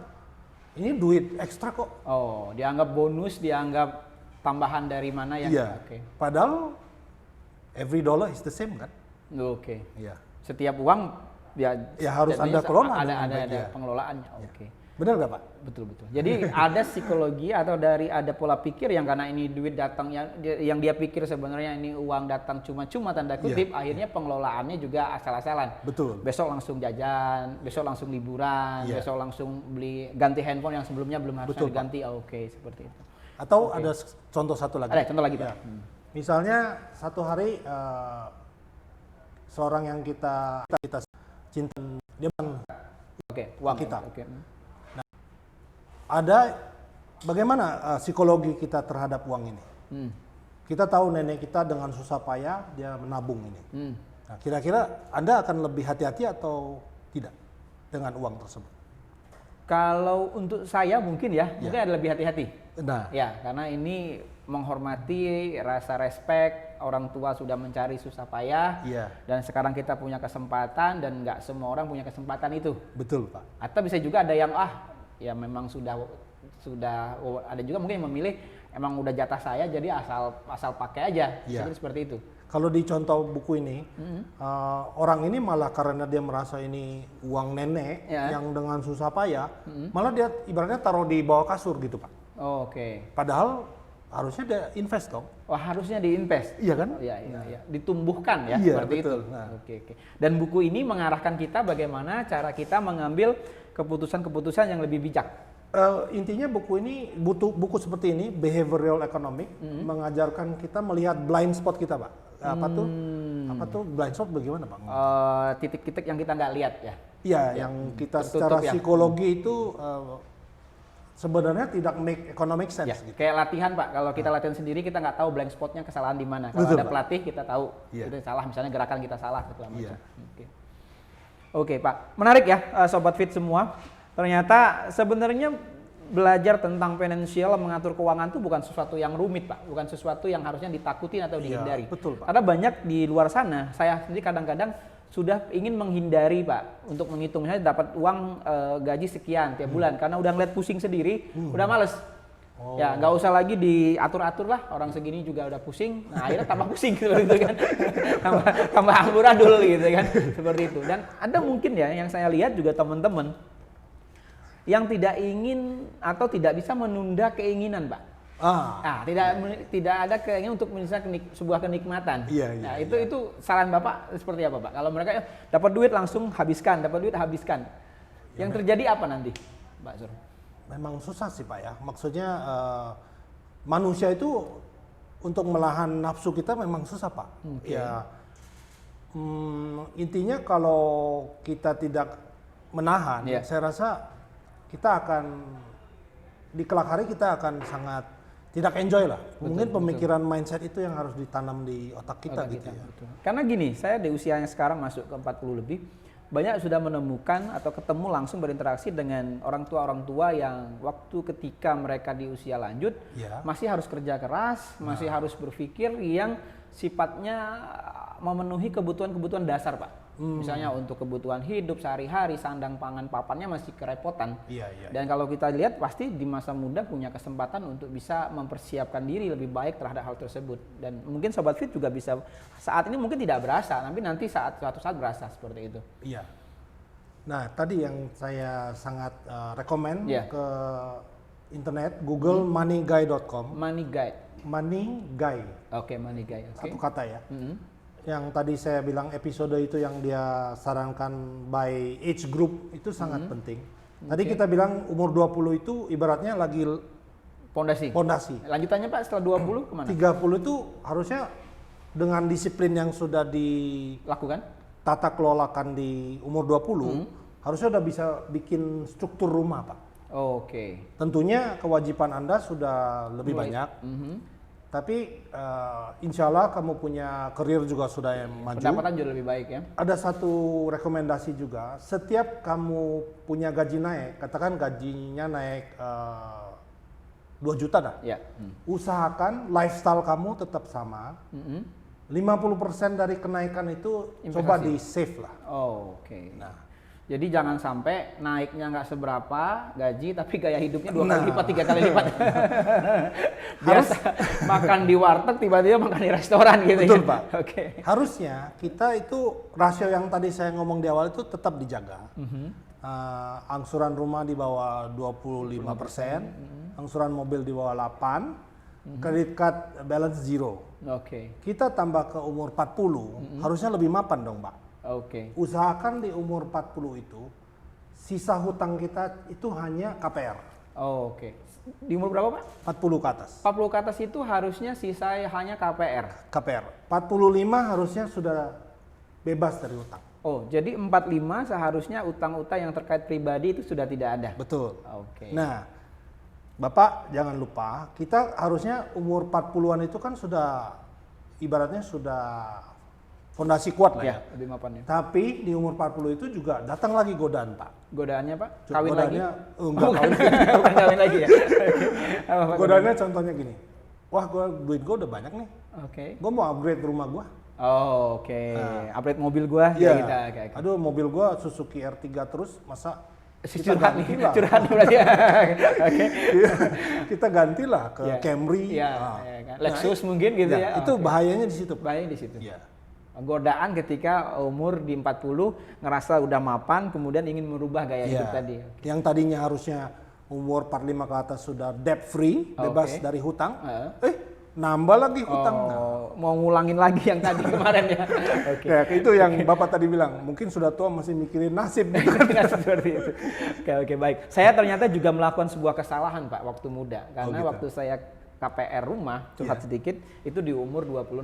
ini duit ekstra kok. Oh, dianggap bonus, dianggap tambahan dari mana yang? Iya. Oke. Padahal every dollar is the same kan? Oke. Iya. Setiap uang ya harus jadinya Anda kelola ada dengan baik, ada ya. pengelolaannya. Oke. Benar nggak, Pak? Betul. Jadi ada psikologi atau ada pola pikir yang karena ini duit datang yang dia pikir sebenarnya ini uang datang cuma-cuma tanda kutip, akhirnya pengelolaannya juga asal-asalan. Betul. Besok langsung jajan, besok langsung liburan, besok langsung beli ganti handphone yang sebelumnya belum harusnya Betul, diganti. Oke, seperti itu. Atau ada contoh satu lagi. Ada contoh lagi, Pak. Ya. Misalnya satu hari seorang yang kita cinta dia Oke, uang kita. Oke. Ada bagaimana psikologi kita terhadap uang ini? Kita tahu nenek kita dengan susah payah dia menabung ini. Nah, kira-kira Anda akan lebih hati-hati atau tidak dengan uang tersebut? Kalau untuk saya mungkin mungkin ada lebih hati-hati. Nah, Ya, karena ini menghormati rasa respect, orang tua sudah mencari susah payah, iya, dan sekarang kita punya kesempatan dan nggak semua orang punya kesempatan itu. betul, Pak. Atau bisa juga ada yang ya memang sudah ada juga mungkin yang memilih emang udah jatah saya jadi asal pakai aja. Iya. Seperti itu. Kalau di contoh buku ini, orang ini malah karena dia merasa ini uang nenek Ya. yang dengan susah payah, malah dia ibaratnya taruh di bawah kasur gitu, Pak. Oke. Padahal harusnya dia invest dong. Wah, harusnya diinvest. Iya kan? Iya. Ditumbuhkan ya, Iya, seperti betul. itu. Nah. Oke. Dan buku ini mengarahkan kita bagaimana cara kita mengambil keputusan-keputusan yang lebih bijak. Intinya buku ini, buku seperti ini, behavioral economic, mengajarkan kita melihat blind spot kita, Pak. Apa tuh blind spot bagaimana, Pak? Titik-titik yang kita nggak lihat ya. Iya, yang kita tertutup secara ya. psikologi itu sebenarnya tidak make economic sense. Ya, Gitu. kayak latihan Pak, kalau kita latihan sendiri kita nggak tahu blind spotnya kesalahan di mana. Kalau Betul, ada Pak. pelatih kita tahu Iya. itu salah, misalnya gerakan kita salah segala macam. Iya. Oke Pak, menarik ya Sobat Fit semua. Ternyata sebenarnya belajar tentang finansial, mengatur keuangan itu bukan sesuatu yang rumit Pak, bukan sesuatu yang harusnya ditakutin atau dihindari. betul, Pak. Karena banyak di luar sana, saya sendiri kadang-kadang sudah ingin menghindari Pak untuk menghitung, misalnya dapat uang gaji sekian tiap bulan, karena udah ngeliat pusing sendiri, udah males. Ya nggak usah lagi diatur-atur lah, orang segini juga udah pusing, nah akhirnya tambah pusing seperti itu kan, tambah amburadul gitu kan, seperti itu. Dan ada mungkin ya yang saya lihat juga teman-teman yang tidak ingin atau tidak bisa menunda keinginan, Pak. Tidak ada keinginan untuk misalnya sebuah kenikmatan. Nah, itu saran Bapak seperti apa, Pak? Kalau mereka dapat duit langsung habiskan, dapat duit habiskan. Yang terjadi apa nanti, Pak Sur? Memang susah sih Pak ya. Maksudnya manusia itu untuk melahan nafsu kita memang susah Pak. Ya intinya kalau kita tidak menahan, saya rasa kita akan di kelak hari kita akan sangat tidak enjoy lah. Mungkin pemikiran mindset itu yang harus ditanam di otak kita gitu ya. Betul. Karena gini, saya di usia yang sekarang masuk ke 40 lebih, banyak sudah menemukan atau ketemu langsung berinteraksi dengan orang tua yang waktu ketika mereka di usia lanjut masih harus kerja keras, masih harus berpikir yang sifatnya memenuhi kebutuhan-kebutuhan dasar, Pak. Misalnya untuk kebutuhan hidup sehari-hari, sandang pangan papannya masih kerepotan. Dan kalau kita lihat pasti di masa muda punya kesempatan untuk bisa mempersiapkan diri lebih baik terhadap hal tersebut. Dan mungkin Sobat Fit juga bisa saat ini mungkin tidak berasa, tapi nanti suatu saat berasa seperti itu. Iya. Nah, tadi yang saya sangat rekomen ke internet, Google moneyguy.com. Money Guide. Money Guy. Oke, Money Guy. Satu kata ya. Yang tadi saya bilang episode itu yang dia sarankan by age group itu sangat penting. Tadi kita bilang umur 20 itu ibaratnya lagi pondasi. Lanjutannya Pak setelah 20 kemana? 30 itu harusnya dengan disiplin yang sudah dilakukan, tata kelolakan di umur 20, harusnya udah bisa bikin struktur rumah Pak. Tentunya kewajiban Anda sudah lebih banyak. Tapi insya Allah kamu punya karir juga sudah yang maju. Pendapatan juga lebih baik ya. Ada satu rekomendasi juga, setiap kamu punya gaji naik, katakan gajinya naik 2 juta dah. Usahakan lifestyle kamu tetap sama. 50% dari kenaikan itu investasi. Coba di save lah. Nah, jadi jangan sampai naiknya nggak seberapa gaji, tapi gaya hidupnya 2 kali lipat, 3 kali lipat. Biasa makan di warteg, tiba-tiba makan di restoran gitu. Betul Pak. Harusnya kita itu rasio yang tadi saya ngomong di awal itu tetap dijaga. Angsuran rumah di bawah 25%, angsuran mobil di bawah 8%, credit card balance 0. Kita tambah ke umur 40, harusnya lebih mapan dong Pak. Usahakan di umur 40 itu sisa hutang kita itu hanya KPR. Di umur berapa Pak? 40 ke atas. 40 ke atas itu harusnya sisa hanya KPR. 45 harusnya sudah bebas dari hutang. Jadi 45 seharusnya utang-utang yang terkait pribadi itu sudah tidak ada. Betul. Nah, Bapak jangan lupa kita harusnya umur 40-an itu kan sudah ibaratnya sudah fondasi kuat lah ya. Lebih mapan ya. Tapi di umur 40 itu juga datang lagi godaan Pak. Godaannya Pak? Kawin lagi? Enggak kawin lagi ya. Godaannya contohnya gini. Wah, duit gue udah banyak nih. Gue mau upgrade rumah gue. Upgrade mobil gue. Aduh, mobil gue Suzuki R3 terus, masa curhat berarti ya. Kita gantilah ke Camry. Lexus mungkin gitu ya. Itu bahayanya di situ. Godaan ketika umur di 40 ngerasa udah mapan, kemudian ingin merubah gaya hidup tadi. Yang tadinya harusnya umur 45 ke atas sudah debt free, bebas dari hutang. Nambah lagi hutang. Mau ngulangin lagi yang tadi kemarin ya. Itu yang Bapak tadi bilang, mungkin sudah tua masih mikirin nasib. Seperti itu. Baik. Saya ternyata juga melakukan sebuah kesalahan Pak waktu muda. Karena waktu saya KPR rumah, curhat sedikit, itu di umur 26.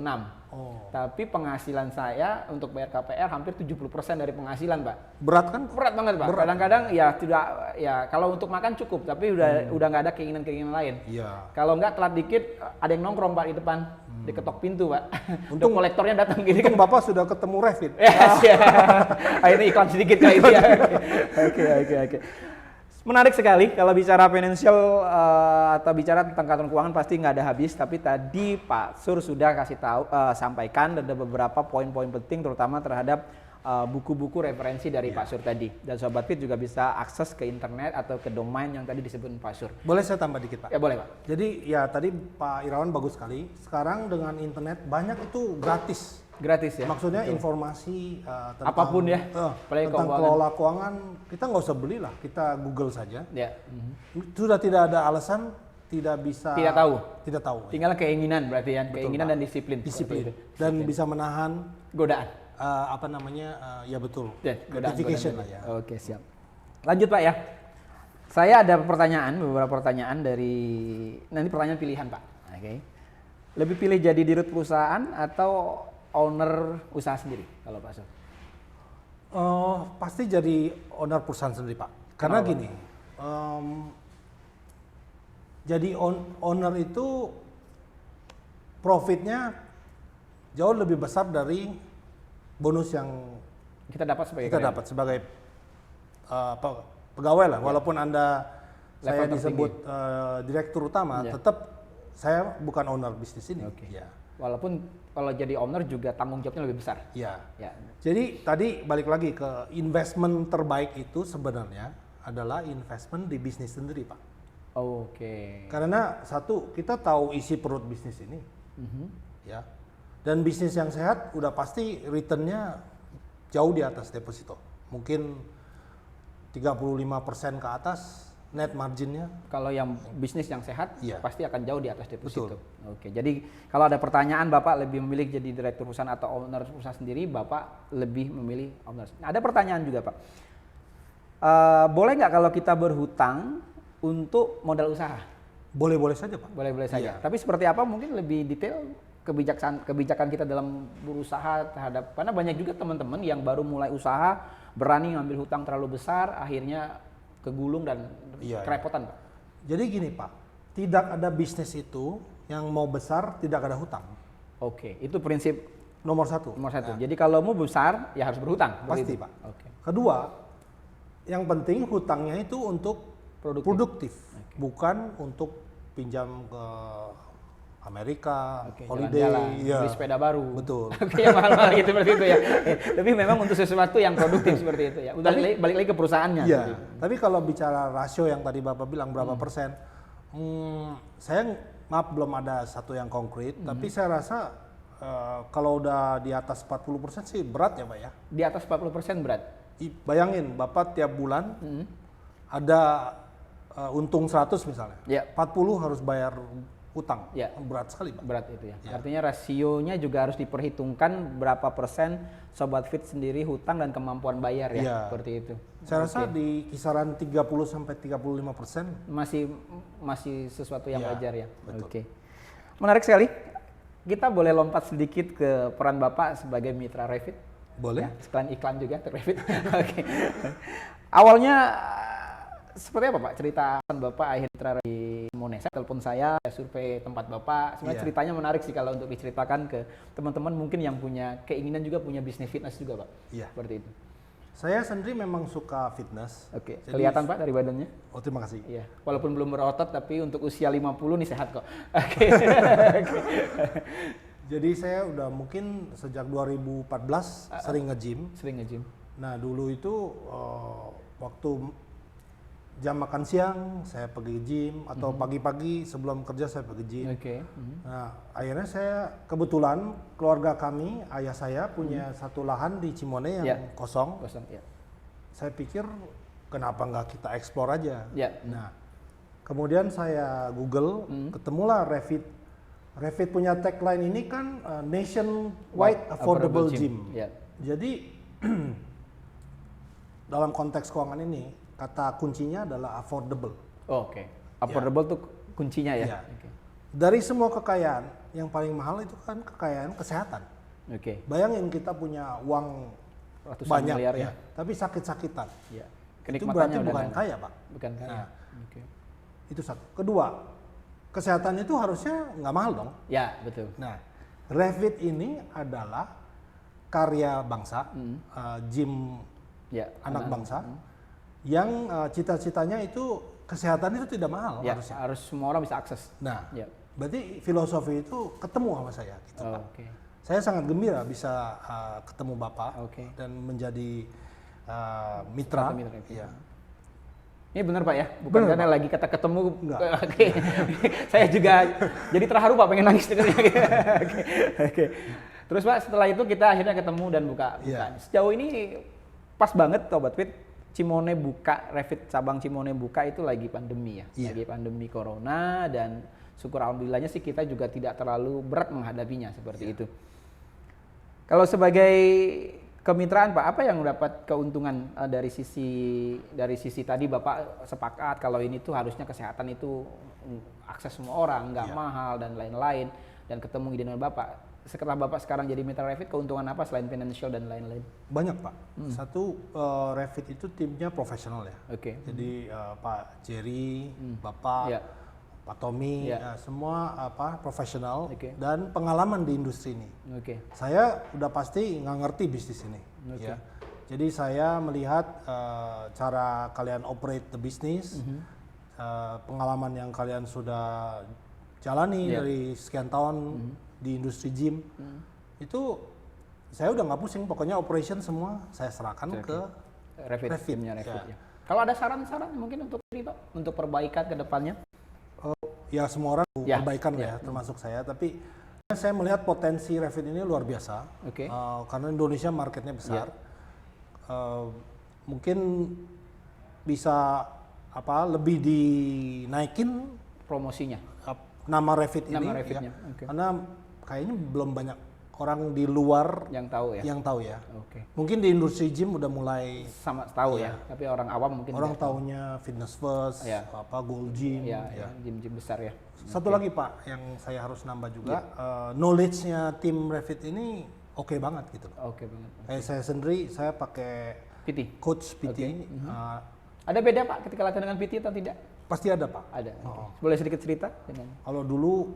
Tapi penghasilan saya untuk bayar KPR hampir 70% dari penghasilan, Pak. Berat kan? Berat banget, Pak. Kadang-kadang kalau untuk makan cukup, tapi udah nggak ada keinginan-keinginan lain. Kalau nggak telat dikit, ada yang nongkrong Pak di depan, diketok pintu, Pak. Untung kolektornya datang gitu kan. Bapak sudah ketemu Revit. Ini iklan sedikit kali itu ya. Oke. Menarik sekali kalau bicara financial atau bicara tentang kantor keuangan pasti nggak ada habis. Tapi tadi Pak Sur sudah kasih tahu, sampaikan ada beberapa poin-poin penting terutama terhadap buku-buku referensi dari Pak Sur tadi. Dan Sobat Fit juga bisa akses ke internet atau ke domain yang tadi disebut Pak Sur. Boleh saya tambah dikit, Pak? Ya boleh, Pak. Jadi ya tadi Pak Irawan bagus sekali. Sekarang dengan internet banyak itu gratis. Gratis ya. Maksudnya informasi tentang apapun ya, apalagi tentang keuangan. kelola keuangan, kita nggak usah belilah, kita Google saja. Ya. Sudah tidak ada alasan tidak bisa. Tidak tahu. Tidak tahu. Tinggal keinginan berarti ya, keinginan Pak. dan disiplin. Disiplin. Seperti itu. Dan bisa menahan Godaan. apa namanya? Ya betul. Ya, Notification lah ya. Oke, siap. Lanjut Pak ya. Saya ada beberapa pertanyaan dari nanti pertanyaan pilihan Pak. Oke. Lebih pilih jadi dirut perusahaan atau owner usaha sendiri kalau Pak Sur? Pasti jadi owner perusahaan sendiri, Pak. Karena Kenapa? gini, jadi owner itu profitnya jauh lebih besar dari bonus yang Kita dapat sebagai kita karyawan. dapat sebagai pegawai lah. Walaupun Anda Level saya tertinggi. disebut direktur utama, Ya. tetap saya bukan owner bisnis ini. Oke. Ya. Walaupun kalau jadi owner juga tanggung jawabnya lebih besar. Ya. Ya. Jadi tadi balik lagi ke investment terbaik itu sebenarnya adalah investment di bisnis sendiri, Pak. Oke. Karena satu, kita tahu isi perut bisnis ini, Mhm. ya. Dan bisnis yang sehat udah pasti returnnya jauh di atas deposito. Mungkin 35% ke atas net marginnya. Kalau yang bisnis yang sehat Iya. pasti akan jauh di atas deposito. Betul. Oke. Jadi kalau ada pertanyaan Bapak lebih memilih jadi direktur perusahaan atau owner usaha sendiri, Bapak lebih memilih owner. Nah, ada pertanyaan juga Pak. Boleh nggak kalau kita berhutang untuk modal usaha? Boleh-boleh saja, Pak. Boleh-boleh saja. Iya. Tapi seperti apa mungkin lebih detail kebijakan kita dalam berusaha terhadap, karena banyak juga teman-teman yang baru mulai usaha berani ngambil hutang terlalu besar, akhirnya kegulung dan Iya, kerepotan Pak. Jadi gini, Pak. Tidak ada bisnis itu yang mau besar tidak ada hutang. Oke, itu prinsip Nomor satu. nomor satu. Ya. Jadi kalau mau besar ya harus berhutang. seperti Pasti, itu. Pak. Oke. Kedua, yang penting hutangnya itu untuk produktif, bukan untuk pinjam ke Amerika, Oke, holiday, jalan-jalan, ya. beli sepeda baru. Betul. Oke, yang mahal-mahal gitu seperti itu ya. Tapi memang untuk sesuatu yang produktif seperti itu ya. Udah balik lagi ke perusahaannya. Iya. seperti itu. Tapi kalau bicara rasio yang tadi Bapak bilang berapa persen, saya maaf belum ada satu yang konkret, tapi saya rasa kalau udah di atas 40% sih berat ya, Pak ya. Di atas 40% berat. Bayangin Bapak tiap bulan ada untung 100 misalnya. Ya. 40 harus bayar utang. Ya. Berat sekali, Pak. Berat itu ya. Ya. Artinya rasionya juga harus diperhitungkan berapa persen Sobat Fit sendiri hutang dan kemampuan bayar ya. Iya. Seperti itu. Saya rasa di kisaran 30 sampai 35%. Masih sesuatu yang Ya, wajar ya. betul. Oke. Menarik sekali. Kita boleh lompat sedikit ke peran Bapak sebagai mitra Revit. Boleh? Ya, sekalian iklan juga untuk Revit. Oke. Awalnya seperti apa Pak cerita Bapak akhirnya mitra di Monesa? Telepon saya survei tempat Bapak. Sebenarnya Iya. ceritanya menarik sih kalau untuk diceritakan ke teman-teman mungkin yang punya keinginan juga punya bisnis fitness juga Pak. Iya. Seperti itu. Saya sendiri memang suka fitness. Oke. Jadi- Kelihatan Pak dari badannya? Oh, terima kasih. Iya. Walaupun belum berotot tapi untuk usia 50 nih sehat kok. Oke. Jadi saya udah mungkin sejak 2014 sering nge-gym. Sering nge-gym. Nah, dulu itu waktu jam makan siang saya pergi gym atau pagi-pagi sebelum kerja saya pergi gym. Oke. Nah, akhirnya saya kebetulan keluarga kami, ayah saya punya satu lahan di Cimone yang Ya. kosong. Kosong ya. Saya pikir kenapa nggak kita eksplor aja. Ya. Nah, kemudian saya Google, ketemulah Revit. Revit punya tagline ini kan nationwide affordable gym. Ya. Jadi dalam konteks keuangan ini kata kuncinya adalah affordable. Oh, oke. Affordable tuh kuncinya ya. Ya. Oke. Dari semua kekayaan yang paling mahal itu kan kekayaan kesehatan. Oke. Bayangin kita punya uang Ratusan banyak miliar ya. tapi sakit-sakitan. Ya. Itu Kenikmatannya berarti udah bukan nggak- kaya, Pak. Bukan kaya. Nah. Oke. Itu satu. Kedua, kesehatan itu harusnya nggak mahal dong. Ya, betul. Nah, Revit ini adalah karya bangsa, gym Ya. anak bangsa, yang cita-citanya itu kesehatan itu tidak mahal Ya, harusnya. harus semua orang bisa akses. Nah, Ya. berarti filosofi itu ketemu sama saya. Gitu, Oh, Pak. oke. saya sangat gembira bisa ketemu Bapak Oke. dan menjadi mitra. Mitra Revit. Iya. Ini benar Pak ya? Bukan Benar, karena lagi kata ketemu. Enggak. Oke. Saya juga jadi terharu Pak, pengen nangis dengarnya. Oke. Oke. Terus Pak, setelah itu kita akhirnya ketemu dan buka. Iya. Sejauh ini pas banget Sobat Fit, Cimone buka, Revit cabang Cimone buka itu lagi pandemi ya. Iya. Lagi pandemi corona dan syukur alhamdulillahnya sih kita juga tidak terlalu berat menghadapinya seperti itu. Kalau sebagai kemitraan Pak, apa yang dapat keuntungan dari sisi tadi Bapak sepakat kalau ini tuh harusnya kesehatan itu akses semua orang, nggak mahal dan lain-lain, dan ketemu dengan Bapak. Setelah Bapak sekarang jadi mitra Revit, keuntungan apa selain financial dan lain-lain? Banyak Pak. Satu, Revit itu timnya profesional ya. Oke. Jadi Pak Jerry, Bapak, Ya. Pak Tommy, Ya. semua profesional Oke. dan pengalaman di industri ini. Oke. Saya udah pasti nggak ngerti bisnis ini. Oke. Ya. Jadi saya melihat cara kalian operate the business, pengalaman yang kalian sudah jalani Ya. dari sekian tahun di industri gym, itu saya udah nggak pusing. Pokoknya operation semua saya serahkan ke Revit, Revit, timnya Revit ya. ya. Kalau ada saran-saran mungkin untuk ini Pak, untuk perbaikan ke depannya? ya semua orang Ya, perbaikan lah ya, termasuk saya. Tapi saya melihat potensi Revit ini luar biasa. Oke. Karena Indonesia marketnya besar. Mungkin bisa lebih dinaikin Promosinya. nama Revit ini. Nama Revitnya, Ya. oke. Karena kayaknya belum banyak orang di luar Yang tahu ya. yang tahu ya. Oke. Mungkin di industri gym udah mulai Sama tahu ya, tapi orang awam mungkin orang nggak tahu. taunya Fitness First, Ya. Gold Gym. Ya, ya. gym-gym besar ya. Satu lagi Pak, yang saya harus nambah juga, knowledge-nya tim Revit ini oke banget gitu loh. Oke banget. Kayak saya sendiri, saya pakai PT. coach PT, Ada beda Pak ketika latihan dengan PT atau tidak? pasti ada Pak. Ada. Oke. Boleh sedikit cerita dengan? Kalau dulu,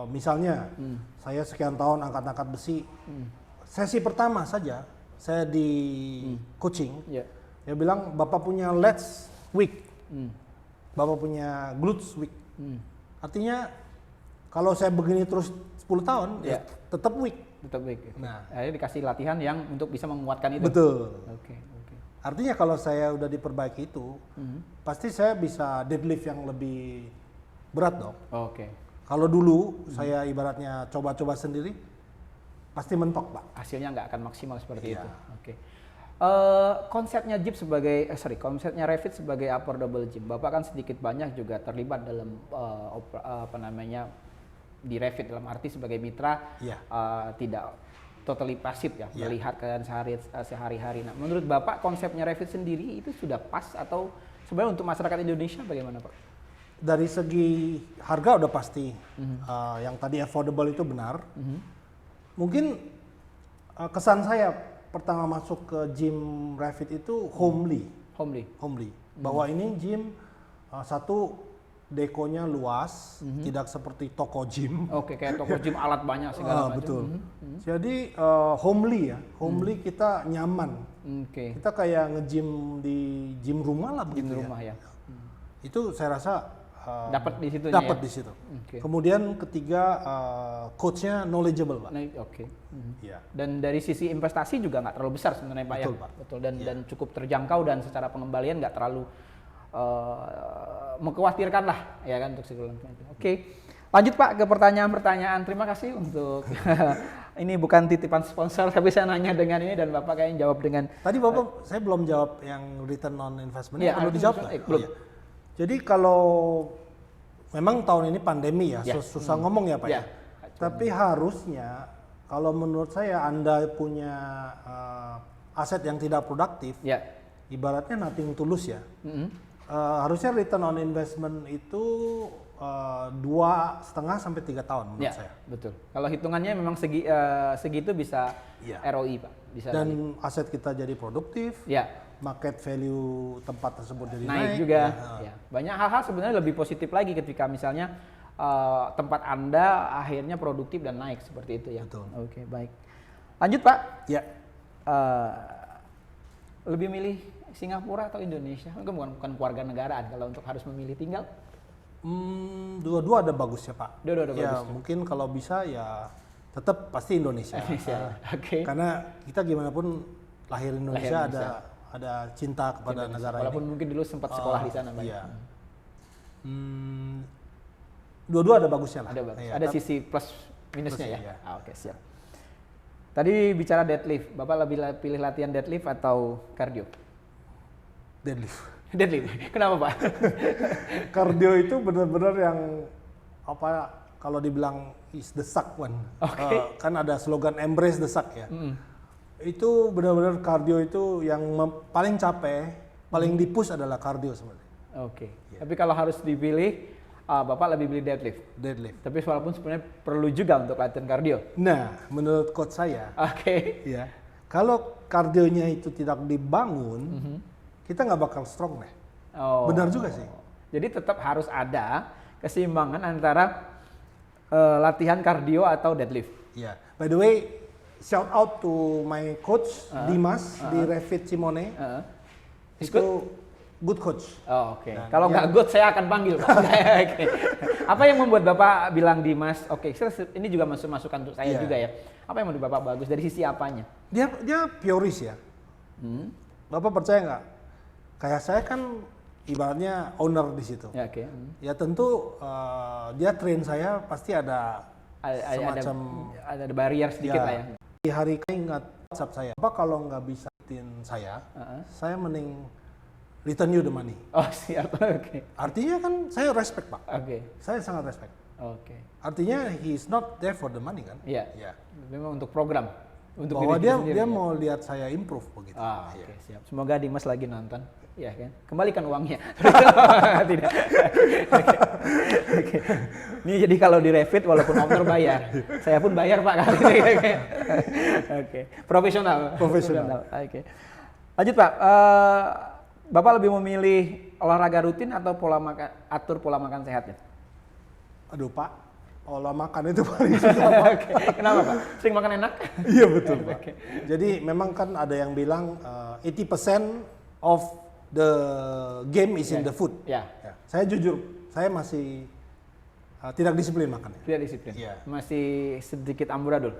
misalnya saya sekian tahun angkat-angkat besi, sesi pertama saja saya di coaching, Ya. dia bilang Bapak punya lats weak, Bapak punya glutes weak. Artinya kalau saya begini terus 10 tahun, ya tetap weak. Tetap baik. Ya. Nah. Akhirnya dikasih latihan yang untuk bisa menguatkan itu. Betul. Oke. Oke. Artinya kalau saya udah diperbaiki itu, pasti saya bisa deadlift yang lebih berat dong. Oke. Kalau dulu saya ibaratnya coba-coba sendiri, pasti mentok Pak. Hasilnya nggak akan maksimal seperti Iya. itu. Oke. Konsepnya Jeep sebagai, konsepnya Revit sebagai affordable gym. Bapak kan sedikit banyak juga terlibat dalam di Revit dalam arti sebagai mitra, Iya. tidak totally pasif ya, Iya. melihat kalian sehari-hari. Nah, menurut Bapak konsepnya Revit sendiri itu sudah pas atau sebenarnya untuk masyarakat Indonesia bagaimana Pak? Dari segi harga udah pasti, yang tadi affordable itu benar. Mungkin kesan saya pertama masuk ke gym Revit itu homely, Homely. bahwa ini gym satu dekonya luas, tidak seperti toko gym. Oke, kayak toko gym alat banyak segala macam. Betul. Jadi homely ya, homely kita nyaman. Oke. Kita kayak nge-gym di gym rumah lah Gym begitu ya. rumah ya. Itu saya rasa Dapat di situ dapat ya? di situ. Oke. Kemudian ketiga coachnya knowledgeable Pak. Nah, oke. Iya. Dan dari sisi investasi juga nggak terlalu besar sebenarnya Pak Betul, ya. Pak. Betul. Dan cukup terjangkau dan secara pengembalian nggak terlalu mengkhawatirkan lah ya kan untuk segala macam. Oke. Lanjut Pak ke pertanyaan-pertanyaan. Terima kasih untuk ini bukan titipan sponsor tapi saya nanya dengan ini dan Bapak kayaknya jawab dengan Tadi Bapak saya belum jawab yang return on investment. Iya, Perlu dijawab nggak? belum. Iya. Jadi kalau memang tahun ini pandemi ya, Ya. susah ngomong ya Pak Ya. ya. Tapi harusnya kalau menurut saya Anda punya aset yang tidak produktif, ya. ibaratnya nothing tulus ya. Harusnya return on investment itu 2,5 sampai 3 tahun menurut Ya, saya. betul. Kalau hitungannya memang segitu bisa Iya. ROI Pak, bisa Dan aset kita jadi produktif, ya market value tempat tersebut jadi naik naik juga. ya. Ya. Banyak hal-hal sebenarnya lebih positif lagi ketika misalnya tempat Anda akhirnya produktif dan naik seperti itu ya. Betul. Oke, baik. Lanjut Pak. Ya. Lebih milih Singapura atau Indonesia? Bukan keluarga negaraan kalau untuk harus memilih tinggal. Dua-dua ada bagus ya Pak. Dua-dua ada ya, bagus. mungkin kalau bisa ya tetap pasti Indonesia. Indonesia. Oke. Karena kita gimana pun lahir Indonesia, Lahir ada cinta kepada Indonesia. negara Walaupun ini. mungkin dulu sempat sekolah di sana, Pak. Iya. Dua-dua ada bagusnya lah. Ada bagus. Iya, Ada tapi- sisi plus minusnya Plusnya, ya. iya. Oke, siap. Tadi bicara deadlift, Bapak lebih pilih latihan deadlift atau cardio? deadlift. Deadlift. Kenapa, Pak? Kardio itu benar-benar yang apa kalau dibilang is the suck one. Oke. Kan ada slogan embrace the suck ya. Itu benar-benar kardio itu yang paling capek, paling di-push adalah kardio sebenarnya. Oke. Tapi kalau harus dipilih, Bapak lebih pilih deadlift. Deadlift. Tapi walaupun sebenarnya perlu juga untuk latihan kardio. Nah, menurut coach saya, Oke. ya, kalau kardionya itu tidak dibangun, kita nggak bakal strong deh. Oh. Benar juga sih. Jadi tetap harus ada keseimbangan antara latihan kardio atau deadlift. Ya. By the way, shout out to my coach Dimas di Refit Simone. Heeh. Itu good coach. Oh, oke. Dan Kalau nggak good saya akan panggil, Pak. Oke. Apa yang membuat Bapak bilang Dimas, oke, ini juga masukan untuk saya Iya. juga ya. Apa yang membuat Bapak bagus dari sisi apanya? Dia purist ya. Bapak percaya nggak? Kayak saya kan ibaratnya owner di situ. Ya, oke. Ya tentu dia train saya pasti ada semacam Ada barrier sedikit lah ya. Di hari ini ingat WhatsApp saya. Bapak kalau nggak bisa train saya, saya mending return you the money. Oh, siap. Oke. Artinya kan saya respect Pak. Oke. Saya sangat respect. Oke. Artinya he is not there for the money kan? Iya. Ya. Memang untuk program. Untuk Bahwa diri dia sendiri, dia ya. mau lihat saya improve begitu. Ah, Iya. oke, siap. Semoga Dimas lagi nonton. Ya kan? Kembalikan uangnya. Tidak. Oke. Ini jadi kalau di Revit walaupun owner bayar, saya pun bayar Pak kali ini. Oke. Profesional. Profesional. Oke. Lanjut Pak. Bapak lebih memilih olahraga rutin atau atur pola makan sehat ya? Aduh Pak, olah makan itu paling susah Pak. Oke. Kenapa Pak? Sering makan enak? Iya betul Pak. Oke. Jadi memang kan ada yang bilang 80% of the game is in the food. Ya. Ya. Saya jujur, saya masih tidak disiplin makannya. Tidak disiplin. Iya. Masih sedikit amburadul.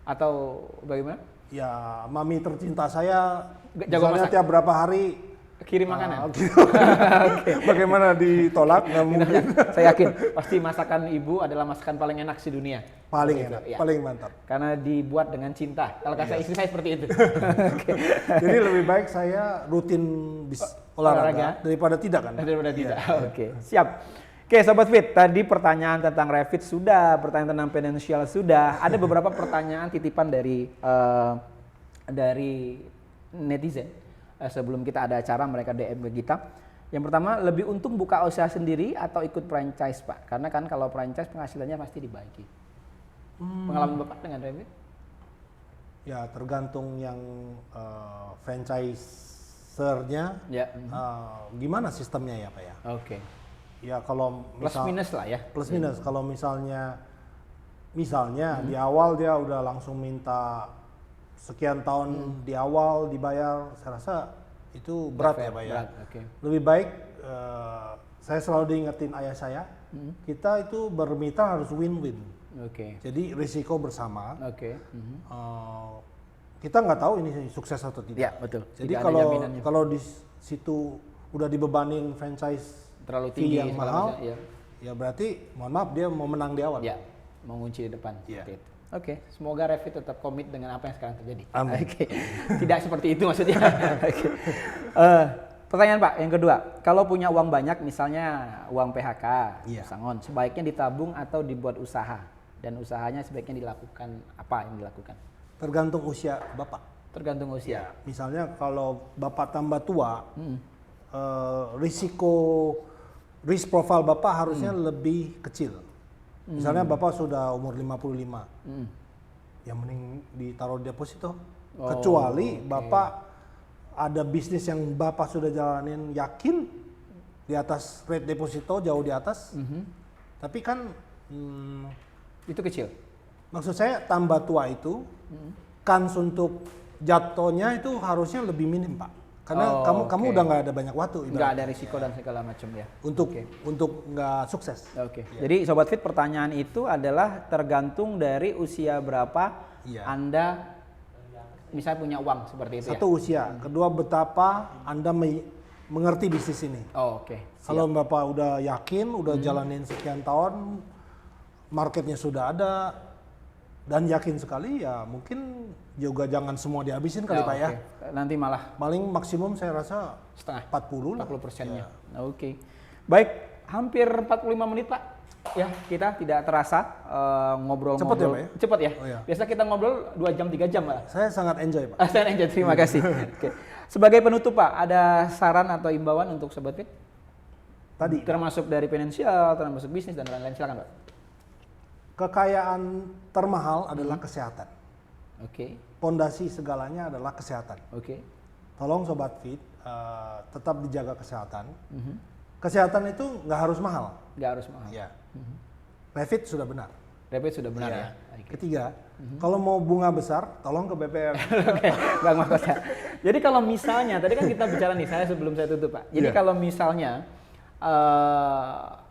Atau bagaimana? Ya, mami tercinta saya Jago misalnya masak. tiap berapa hari Kirim makanan. bagaimana ditolak nggak mungkin. Saya yakin pasti masakan ibu adalah masakan paling enak di dunia. Paling Gitu, enak, ya. paling mantap. Karena dibuat dengan cinta. Kalau kata istri saya seperti itu. Oke. Jadi lebih baik saya rutin olahraga daripada tidak kan? Daripada tidak. Oke, siap. Oke, Sobat Fit, tadi pertanyaan tentang Revit sudah, pertanyaan tentang financial sudah. Ada beberapa pertanyaan titipan dari netizen. Sebelum kita ada acara mereka DM ke kita. Yang pertama, lebih untung buka usaha sendiri atau ikut franchise, Pak? Karena kan kalau franchise penghasilannya pasti dibagi. Pengalaman Bapak dengan Revit? Ya tergantung yang franchisernya Ya. gimana sistemnya ya Pak ya. Oke. Ya kalau Plus minus lah ya. plus minus kalau misalnya di awal dia udah langsung minta sekian tahun di awal dibayar, saya rasa itu berat ya Pak ya. Berat, oke. Lebih baik saya selalu diingetin ayah saya, kita itu bermitra harus win-win. Oke. Jadi risiko bersama. Oke. Kita nggak tahu ini sukses atau tidak. Ya, betul. Jadi Tidak ada kalau jaminannya. kalau di situ udah dibebanin franchise Terlalu fee tinggi yang segala mahal, macam, ya. ya berarti mohon maaf dia mau menang di awal. Ya, mengunci di depan. Iya. Seperti itu. Oke, semoga Revit tetap komit dengan apa yang sekarang terjadi. Amin. Oke, tidak seperti itu maksudnya. Oke. Pertanyaan Pak, yang kedua, kalau punya uang banyak, misalnya uang PHK, Iya. pesangon, sebaiknya ditabung atau dibuat usaha? Dan usahanya sebaiknya dilakukan apa yang dilakukan? Tergantung usia Bapak. Tergantung usia. Misalnya kalau Bapak tambah tua, risk profile Bapak harusnya lebih kecil. Misalnya Bapak sudah umur 55, ya mending ditaruh deposito. Oh, Kecuali oke. Bapak ada bisnis yang Bapak sudah jalanin yakin di atas rate deposito jauh di atas. Tapi kan Itu kecil. maksud saya tambah tua itu kans untuk jatuhnya itu harusnya lebih minim Pak. Karena kamu udah nggak ada banyak waktu. Nggak ada risiko dan segala macam ya. Untuk nggak sukses. Oke. Jadi Sobat Fit, pertanyaan itu adalah tergantung dari usia berapa Anda misalnya punya uang seperti itu. Satu usia, kedua betapa Anda mengerti bisnis ini. Oke. Kalau Bapak udah yakin, udah jalanin sekian tahun, marketnya sudah ada, dan yakin sekali ya mungkin juga jangan semua dihabisin kali Pak ya. Nanti malah paling maksimum saya rasa setengah 40 lah. 40%-nya. Oke. Baik, hampir 45 menit Pak. Ya, kita tidak terasa ngobrol-ngobrol. Cepet ya Pak ya? Cepet ya? Oh, ya. Biasa kita ngobrol 2 jam 3 jam Pak. Saya sangat enjoy Pak. Saya enjoy, terima kasih. Oke. Sebagai penutup Pak, ada saran atau imbauan untuk Sobat Fit? Tadi Termasuk dari finansial, termasuk bisnis dan lain-lain, silakan Pak. kekayaan termahal adalah kesehatan. Oke. Pondasi segalanya adalah kesehatan. Oke. Tolong Sobat Fit tetap dijaga kesehatan. Kesehatan itu nggak harus mahal. Nggak harus mahal. Ya. Revit sudah benar. Revit sudah benar ya. Ketiga, kalau mau bunga besar, tolong ke BPR. Oke, Bang Mahkota. Jadi kalau misalnya, tadi kan kita bicara nih, saya sebelum saya tutup Pak. Jadi kalau misalnya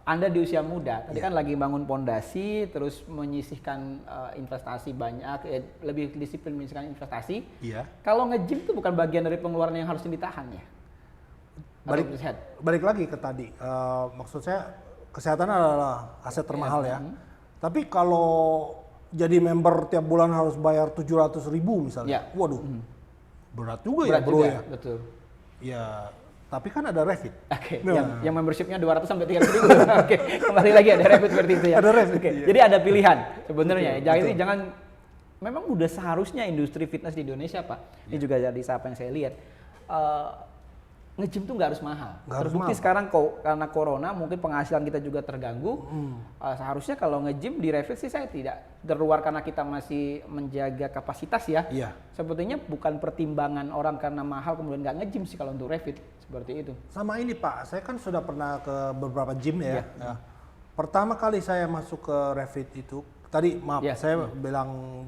Anda di usia muda, tadi kan lagi bangun pondasi, terus menyisihkan investasi banyak, lebih disiplin menyisihkan investasi. Iya. Kalau nge-gym itu bukan bagian dari pengeluaran yang harus ditahan ya? Balik lagi ke tadi, maksud saya kesehatan adalah aset termahal ya. Tapi kalau jadi member tiap bulan harus bayar 700.000 misalnya, waduh, berat juga ya bro ya. Betul. Ya, tapi kan ada Revit. Oke, yang membershipnya 200 sampai 300.000. Oke, kembali lagi ada Revit seperti itu ya. Ada Revit. Oke, jadi ada pilihan sebenarnya. Jangan memang udah seharusnya industri fitness di Indonesia Pak. Ini juga jadi apa yang saya lihat. Nge-gym tuh nggak harus mahal. Terbukti sekarang karena corona mungkin penghasilan kita juga terganggu. Seharusnya kalau nge-gym di Revit sih saya tidak terluar karena kita masih menjaga kapasitas ya. Iya. Sebetulnya bukan pertimbangan orang karena mahal kemudian nggak nge-gym sih kalau untuk Revit seperti itu. Sama ini Pak, saya kan sudah pernah ke beberapa gym ya. Pertama kali saya masuk ke Revit itu, tadi maaf saya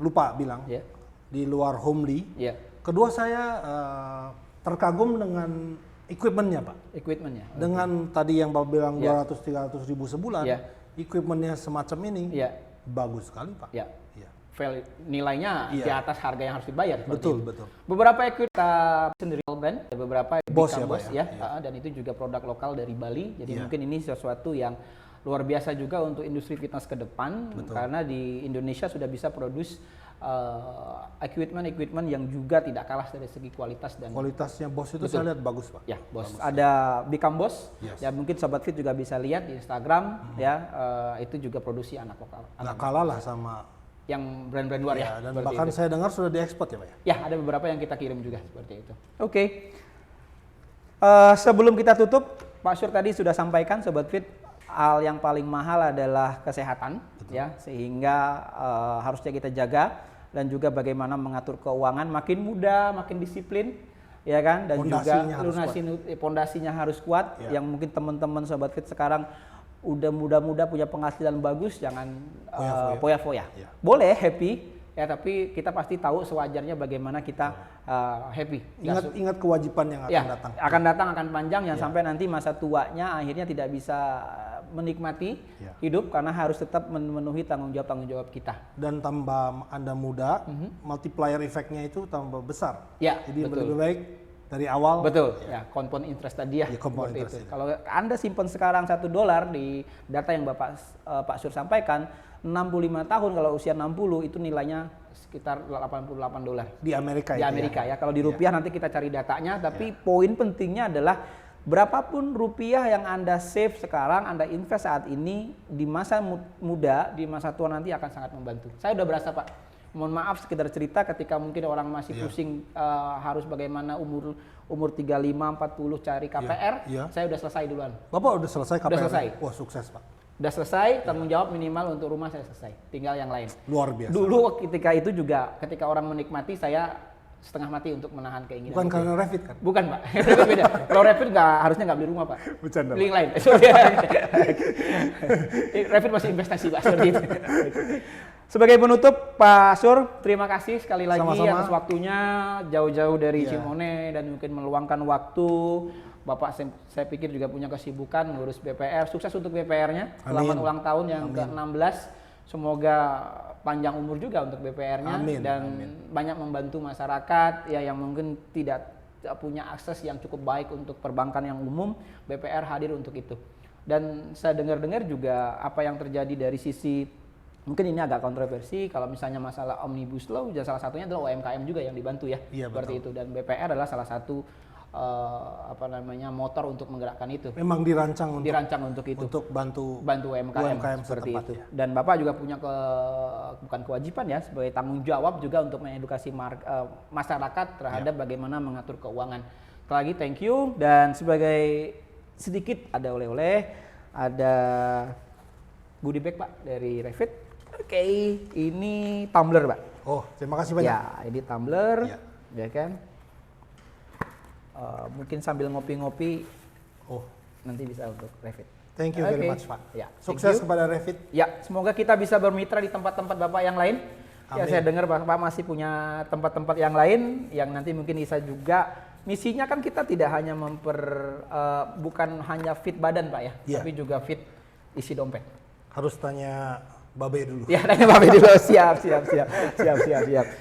lupa bilang di luar Homely. Kedua saya terkagum dengan equipmentnya Pak. Equipmentnya. Dengan tadi yang Bapak bilang 200-300 ribu sebulan, equipmentnya semacam ini bagus sekali Pak. Nilainya di atas harga yang harus dibayar. Betul. Beberapa equipment kita sendiri brand, beberapa Bos ya, dan itu juga produk lokal dari Bali. Jadi mungkin ini sesuatu yang luar biasa juga untuk industri fitness ke depan. Karena di Indonesia sudah bisa produce equipment yang juga tidak kalah dari segi kualitas dan kualitasnya Bos itu saya lihat bagus Pak. Ya, Bos. Ada Become Boss. Ya mungkin Sobat Fit juga bisa lihat di Instagram itu juga produksi anak lokal. Nggak kalah lah sama yang brand-brand luar ya. Dan bahkan saya dengar sudah diekspor ya Pak ya. Ya, ada beberapa yang kita kirim juga seperti itu. Oke. Sebelum kita tutup, Pak Syur tadi sudah sampaikan Sobat Fit, hal yang paling mahal adalah kesehatan. Ya, sehingga harusnya kita jaga, dan juga bagaimana mengatur keuangan makin mudah, makin disiplin, ya kan, dan pondasinya juga pondasinya harus kuat. Yang mungkin teman-teman Sobat Fit sekarang udah muda-muda punya penghasilan bagus, jangan foya-foya. Boleh happy ya, tapi kita pasti tahu sewajarnya bagaimana kita happy. Ingat kewajiban yang akan datang. Akan panjang, yang sampai nanti masa tuanya akhirnya tidak bisa menikmati hidup karena harus tetap memenuhi tanggung jawab kita. Dan tambah Anda muda, multiplier efeknya itu tambah besar. Jadi lebih baik dari awal. Betul. Compound interest tadi ya. Compound interest itu. Kalau Anda simpan sekarang $1 di data yang Pak Syur sampaikan, 65 tahun kalau usia 60 itu nilainya sekitar $88. Di Amerika. Di Amerika ya. Kalau di rupiah nanti kita cari datanya, tapi poin pentingnya adalah berapapun rupiah yang Anda save sekarang, Anda invest saat ini, di masa muda, di masa tua nanti akan sangat membantu. Saya udah berasa Pak, mohon maaf sekedar cerita ketika mungkin orang masih pusing harus bagaimana umur 35-40 cari KPR, saya udah selesai duluan. Bapak udah selesai KPR? Udah selesai. Wah sukses Pak. Udah selesai, tanggung jawab minimal untuk rumah saya selesai, tinggal yang lain. Luar biasa. Dulu ketika itu juga, ketika orang menikmati, saya setengah mati untuk menahan keinginan. Bukan karena Revit kan? Bukan Pak, Revit beda. Kalau Revit harusnya nggak beli rumah Pak. Bercanda. Beli yang lain. Revit masih investasi Pak, seperti itu. Sebagai penutup, Pak Sur, terima kasih sekali lagi Sama-sama. atas waktunya jauh-jauh dari Iya. Cimone dan mungkin meluangkan waktu. Bapak saya pikir juga punya kesibukan ngurus BPR. Sukses untuk BPR-nya. Selamat Amin. ulang tahun yang ke-16. Semoga panjang umur juga untuk BPR-nya Amin. dan Amin. banyak membantu masyarakat ya yang mungkin tidak punya akses yang cukup baik untuk perbankan yang umum. BPR hadir untuk itu. Dan saya dengar-dengar juga apa yang terjadi dari sisi mungkin ini agak kontroversi kalau misalnya masalah Omnibus Law, salah satunya adalah UMKM juga yang dibantu ya, Iya, seperti betul. itu. Dan BPR adalah salah satu motor untuk menggerakkan itu. Memang dirancang Untuk itu. untuk bantu UMKM seperti setempat, itu. ya. Dan Bapak juga punya bukan kewajiban ya, sebagai tanggung jawab juga untuk mengedukasi masyarakat terhadap bagaimana mengatur keuangan. Sekali lagi thank you dan sebagai sedikit ada oleh-oleh, ada goodie bag Pak dari Revit. Oke, ini tumbler Pak. Oh, terima kasih banyak. Ya, ini tumbler, Ya. ya kan. Mungkin sambil ngopi-ngopi, Oh, nanti bisa untuk Revit. thank you very Oke. much, Pak. Ya, thank Sukses you. kepada Revit. Ya, semoga kita bisa bermitra di tempat-tempat Bapak yang lain. Ya, Amin. saya dengar Bapak masih punya tempat-tempat yang lain yang nanti mungkin bisa juga. Misinya kan kita tidak hanya bukan hanya fit badan Pak ya, Iya. tapi juga fit isi dompet. Harus tanya Babe dulu. Ya, tanya Bapak dulu. Siap.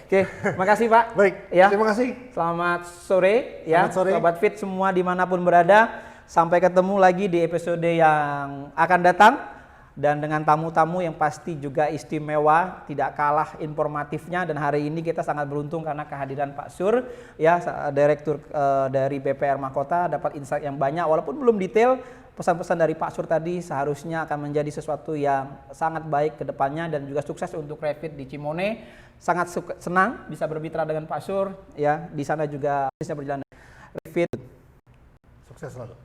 Oke, makasih Pak. Baik, Ya. terima kasih. Selamat sore ya, Selamat sore. Sobat Fit semua dimanapun berada. Sampai ketemu lagi di episode yang akan datang dan dengan tamu-tamu yang pasti juga istimewa, tidak kalah informatifnya. Dan hari ini kita sangat beruntung karena kehadiran Pak Sur, ya Direktur dari BPR Mahkota, dapat insight yang banyak walaupun belum detail. Pesan-pesan dari Pak Sur tadi seharusnya akan menjadi sesuatu yang sangat baik ke depannya dan juga sukses untuk Revit di Cimone. Sangat senang bisa bermitra dengan Pak Sur, ya di sana juga bisnisnya berjalan. Revit Sukses selalu.